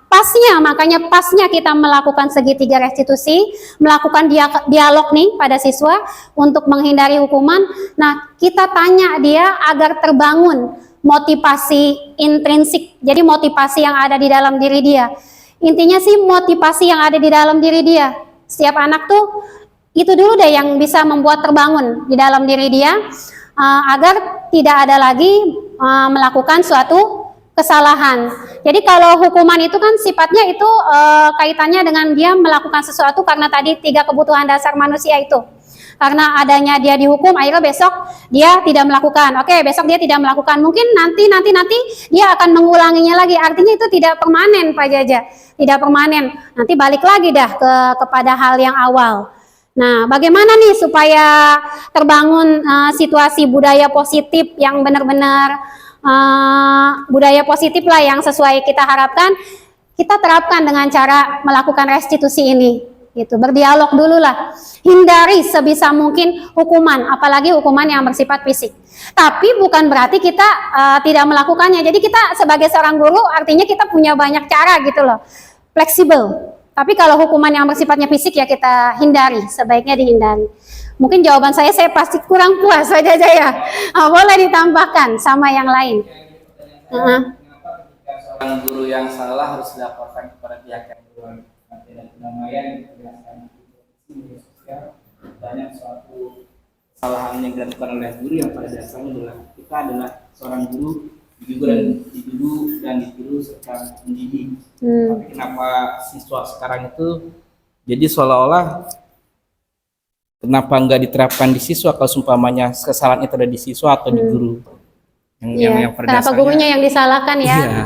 makanya pasnya kita melakukan segitiga restitusi, melakukan dialog nih pada siswa untuk menghindari hukuman. Nah, kita tanya dia agar terbangun motivasi intrinsik, jadi motivasi yang ada di dalam diri dia. Intinya sih motivasi yang ada di dalam diri dia. Setiap anak tuh itu dulu deh yang bisa membuat terbangun di dalam diri dia, agar tidak ada lagi melakukan suatu kesalahan. Jadi kalau hukuman itu kan sifatnya itu kaitannya dengan dia melakukan sesuatu karena tadi 3 kebutuhan dasar manusia itu. Karena adanya dia dihukum, akhirnya besok dia tidak melakukan. Oke, besok dia tidak melakukan. Mungkin nanti dia akan mengulanginya lagi. Artinya itu tidak permanen, Pak Jaja. Tidak permanen. Nanti balik lagi dah kepada hal yang awal. Nah, bagaimana nih supaya terbangun situasi budaya positif yang benar-benar budaya positif lah yang sesuai kita harapkan, kita terapkan dengan cara melakukan restitusi ini, gitu. Berdialog dulu lah, hindari sebisa mungkin hukuman, apalagi hukuman yang bersifat fisik. Tapi bukan berarti kita tidak melakukannya. Jadi kita sebagai seorang guru, artinya kita punya banyak cara gitu loh, fleksibel. Tapi kalau hukuman yang bersifatnya fisik ya kita hindari, sebaiknya dihindari. Mungkin jawaban saya pasti kurang puas saja ya. Boleh ditambahkan sama yang lain. Kenapa ketika seorang guru yang salah harus dilaporkan kepada pihak yang berwenang? Dan kedamaian dijelaskan di media sosial, banyak suatu kesalahan yang dilakukan oleh guru yang pada dasarnya adalah kita adalah seorang guru dituduh dan ditiru serta mendidik. Tapi kenapa siswa sekarang itu jadi seolah-olah kenapa nggak diterapkan di siswa kalau seumpamanya kesalahan itu ada di siswa atau di guru? Yang kenapa gurunya yang disalahkan ya? Iya,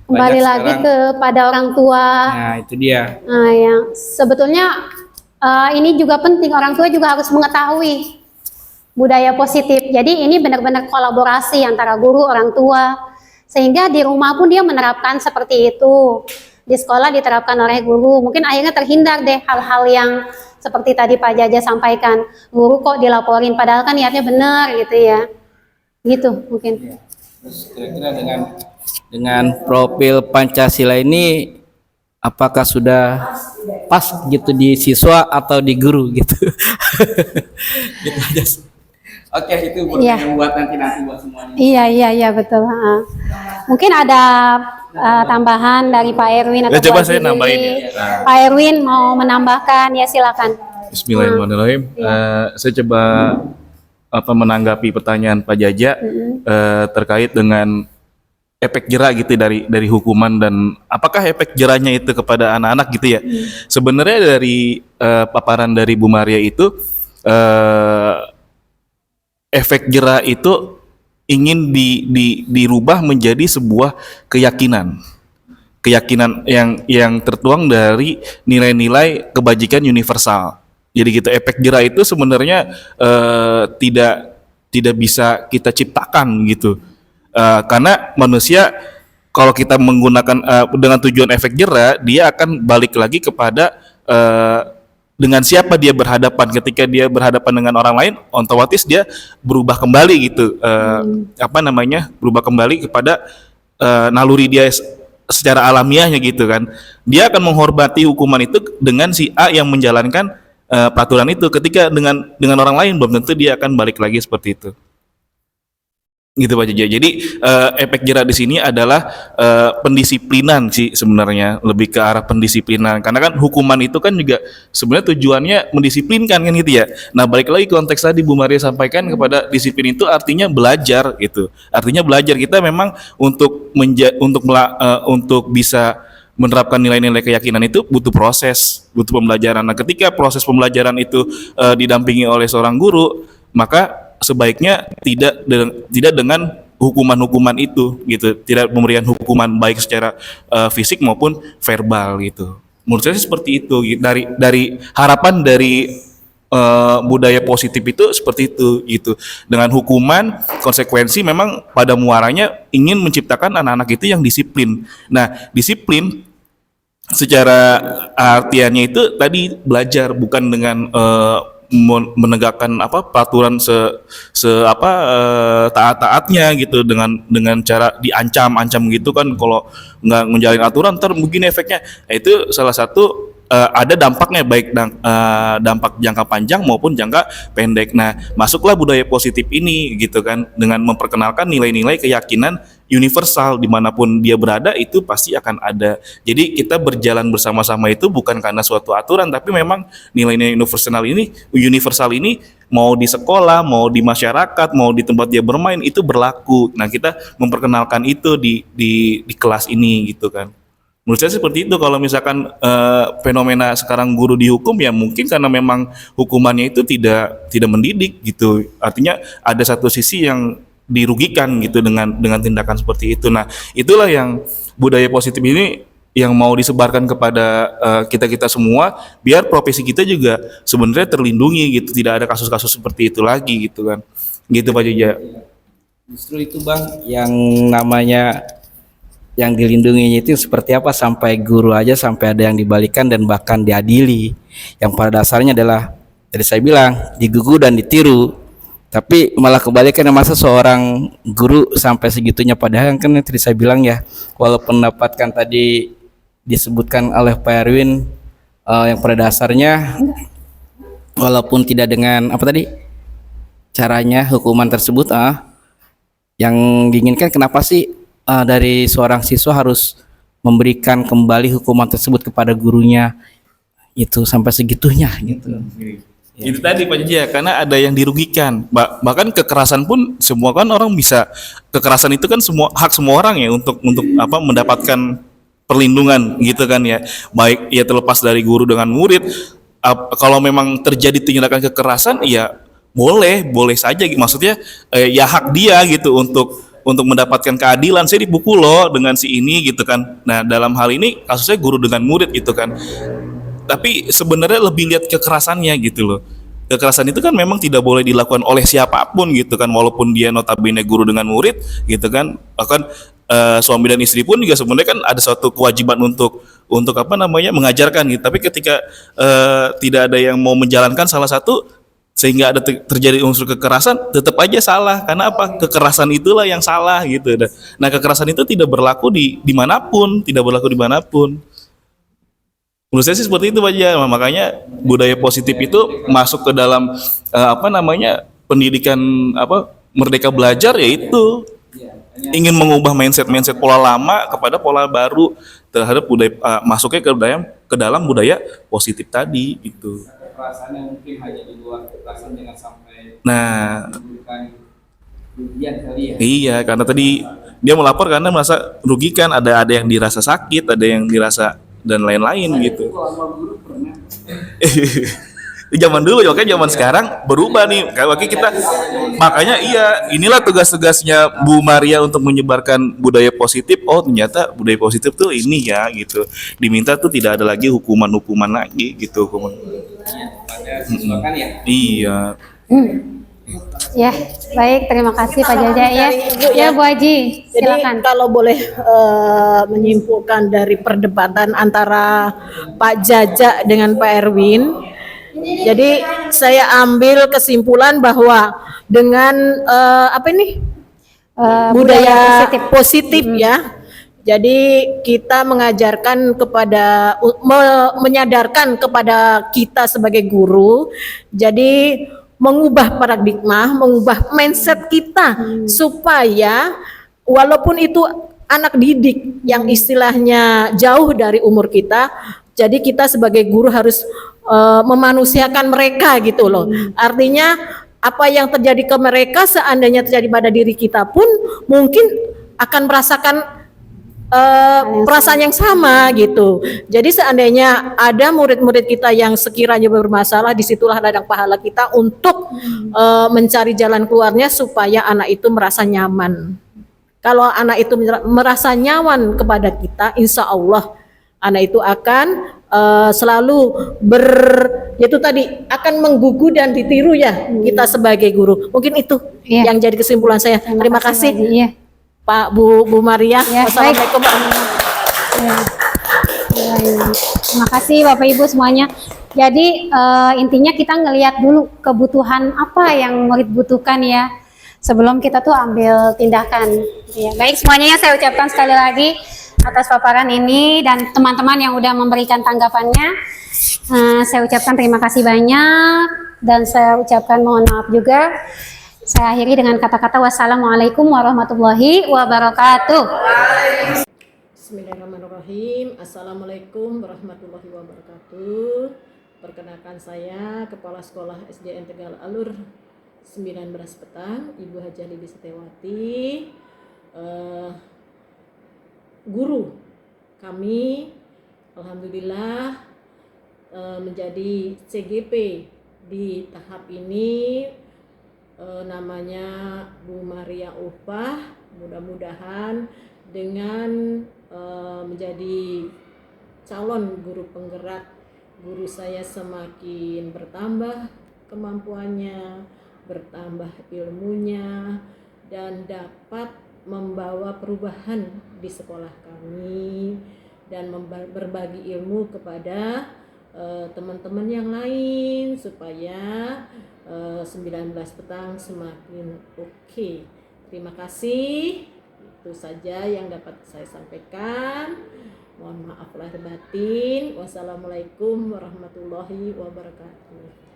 kembali lagi kepada orang tua. Nah, itu dia. Nah, yang sebetulnya ini juga penting, orang tua juga harus mengetahui budaya positif. Jadi ini benar-benar kolaborasi antara guru, orang tua, sehingga di rumah pun dia menerapkan seperti itu. Di sekolah diterapkan oleh guru, mungkin akhirnya terhindar deh hal-hal yang seperti tadi Pak Jaja sampaikan, guru kok dilaporin padahal kan niatnya benar gitu ya, gitu mungkin. Terus kira-kira dengan profil Pancasila ini apakah sudah pas gitu di siswa atau di guru gitu? Gitu aja. Oke, itu buat nanti buat semuanya. Iya betul. Mungkin ada tambahan dari Pak Erwin atau coba saya nambahin ya. Pak Erwin mau menambahkan ya silakan. Bismillahirrahmanirrahim. Saya coba menanggapi pertanyaan Pak Jaja terkait dengan efek jera gitu dari hukuman dan apakah efek jeranya itu kepada anak-anak gitu ya. Sebenarnya dari paparan dari Bu Maria itu efek jera itu ingin dirubah menjadi sebuah keyakinan yang tertuang dari nilai-nilai kebajikan universal. Jadi gitu, efek jera itu sebenarnya tidak bisa kita ciptakan gitu, karena manusia kalau kita menggunakan dengan tujuan efek jera, dia akan balik lagi kepada dengan siapa dia berhadapan. Ketika dia berhadapan dengan orang lain, otomatis dia berubah kembali gitu, berubah kembali kepada naluri dia secara alamiahnya gitu kan. Dia akan menghormati hukuman itu dengan si A yang menjalankan peraturan itu. Ketika dengan orang lain belum tentu dia akan balik lagi seperti itu. gitu Pak Jaja. Jadi efek jerak di sini adalah pendisiplinan sih sebenarnya, lebih ke arah pendisiplinan. Karena kan hukuman itu kan juga sebenarnya tujuannya mendisiplinkan kan gitu ya. Nah balik lagi konteks tadi Bu Maria sampaikan kepada disiplin itu artinya belajar gitu. Artinya belajar kita memang untuk bisa menerapkan nilai-nilai keyakinan itu butuh proses, butuh pembelajaran. Nah ketika proses pembelajaran itu didampingi oleh seorang guru, maka sebaiknya tidak dengan hukuman-hukuman itu gitu, tidak memberikan hukuman baik secara fisik maupun verbal gitu. Menurut saya seperti itu. Dari harapan dari budaya positif itu seperti itu gitu. Dengan hukuman, konsekuensi memang pada muaranya ingin menciptakan anak-anak itu yang disiplin. Nah, disiplin secara artiannya itu tadi belajar, bukan dengan menegakkan peraturan taat-taatnya gitu, dengan cara diancam gitu kan. Kalau nggak menjalin aturan ntar mungkin efeknya itu salah satu ada dampaknya, baik dampak jangka panjang maupun jangka pendek. Nah masuklah budaya positif ini gitu kan, dengan memperkenalkan nilai-nilai keyakinan universal dimanapun dia berada itu pasti akan ada. Jadi kita berjalan bersama-sama itu bukan karena suatu aturan, tapi memang nilai-nilai universal ini mau di sekolah, mau di masyarakat, mau di tempat dia bermain itu berlaku. Nah kita memperkenalkan itu di kelas ini gitu kan. Menurut saya seperti itu. Kalau misalkan fenomena sekarang guru dihukum, ya mungkin karena memang hukumannya itu tidak mendidik gitu. Artinya ada satu sisi yang dirugikan gitu dengan tindakan seperti itu. Nah, itulah yang budaya positif ini yang mau disebarkan kepada kita semua, biar profesi kita juga sebenarnya terlindungi gitu, tidak ada kasus-kasus seperti itu lagi gitu kan. Gitu Pak Jaja. Justru itu Bang, yang namanya yang dilindunginya itu seperti apa, sampai guru aja sampai ada yang dibalikan dan bahkan diadili. Yang pada dasarnya adalah tadi saya bilang digugu dan ditiru. Tapi malah kebalikan, masa seorang guru sampai segitunya, padahal kan yang tadi saya bilang ya, walaupun mendapatkan tadi disebutkan oleh Pak Erwin yang pada dasarnya walaupun tidak dengan caranya hukuman tersebut yang diinginkan, kenapa sih dari seorang siswa harus memberikan kembali hukuman tersebut kepada gurunya itu sampai segitunya gitu. Itu tadi Pak Jaja, karena ada yang dirugikan. Bahkan kekerasan pun semua kan orang bisa, kekerasan itu kan hak semua orang ya untuk mendapatkan perlindungan gitu kan ya. Baik ya terlepas dari guru dengan murid, kalau memang terjadi tindakan kekerasan ya boleh saja, maksudnya ya hak dia gitu untuk mendapatkan keadilan. Saya dipukul loh dengan si ini gitu kan. Nah dalam hal ini kasusnya guru dengan murid gitu kan. Tapi sebenarnya lebih lihat kekerasannya gitu loh. Kekerasan itu kan memang tidak boleh dilakukan oleh siapapun gitu kan, walaupun dia notabene guru dengan murid gitu kan. Bahkan suami dan istri pun juga sebenarnya kan ada suatu kewajiban untuk mengajarkan gitu. Tapi ketika tidak ada yang mau menjalankan salah satu, sehingga ada terjadi unsur kekerasan, tetap aja salah. Karena apa? Kekerasan itulah yang salah gitu. Nah kekerasan itu tidak berlaku dimanapun. Menurut saya sih seperti itu aja. Makanya budaya positif itu masuk ke dalam pendidikan merdeka belajar, yaitu ingin mengubah mindset pola lama kepada pola baru terhadap budaya, masuknya ke dalam budaya positif tadi gitu. Kekerasannya mungkin hanya di luar kekerasan, jangan sampai kerugian kali ya. Iya, karena tadi dia melapor karena merasa rugikan, ada yang dirasa sakit, ada yang dirasa dan lain-lain gitu. Zaman dulu, makanya zaman sekarang berubah nih. Makanya inilah tugas-tugasnya Bu Maria untuk menyebarkan budaya positif. Oh ternyata budaya positif tuh ini ya gitu. Diminta tuh tidak ada lagi hukuman lagi gitu. Iya. Ya, baik, terima kasih Pak Jaja ya. Ya Bu Haji, silakan. Jadi kalau boleh menyimpulkan dari perdebatan antara Pak Jaja dengan Pak Erwin, jadi saya ambil kesimpulan bahwa dengan budaya positif ya. Jadi kita mengajarkan menyadarkan kepada kita sebagai guru. Jadi mengubah paradigma, mengubah mindset kita supaya walaupun itu anak didik yang istilahnya jauh dari umur kita, jadi kita sebagai guru harus memanusiakan mereka gitu loh. Artinya apa yang terjadi ke mereka seandainya terjadi pada diri kita pun mungkin akan merasakan perasaan yang sama gitu. Jadi seandainya ada murid-murid kita yang sekiranya bermasalah, disitulah ladang pahala kita untuk mencari jalan keluarnya supaya anak itu merasa nyaman. Kalau anak itu merasa nyaman kepada kita, insya Allah anak itu akan selalu itu tadi akan menggugu dan ditiru ya kita sebagai guru. Mungkin itu yang jadi kesimpulan saya. Terima kasih. Pak Bu Maria. Wassalamualaikum warahmatullahi wabarakatuh. Terima kasih Bapak Ibu semuanya. Jadi intinya kita ngelihat dulu kebutuhan apa yang murid butuhkan ya, sebelum kita tuh ambil tindakan. Ya, baik semuanya, saya ucapkan sekali lagi atas paparan ini dan teman-teman yang udah memberikan tanggapannya. Saya ucapkan terima kasih banyak dan saya ucapkan mohon maaf juga. Saya akhiri dengan kata-kata wassalamualaikum warahmatullahi wabarakatuh. Bismillahirrahmanirrahim. Assalamualaikum warahmatullahi wabarakatuh. Perkenalkan saya Kepala Sekolah SDN Tegal Alur 19 Petang, Ibu Hajah Lili Setiawati. Guru kami alhamdulillah menjadi CGP di tahap ini, namanya Bu Maria Upah. Mudah-mudahan dengan menjadi calon guru penggerak, guru saya semakin bertambah kemampuannya, bertambah ilmunya, dan dapat membawa perubahan di sekolah kami dan berbagi ilmu kepada teman-teman yang lain supaya 19 Petang semakin oke. Terima kasih. Itu saja yang dapat saya sampaikan. Mohon maaf lahir batin. Wassalamualaikum warahmatullahi wabarakatuh.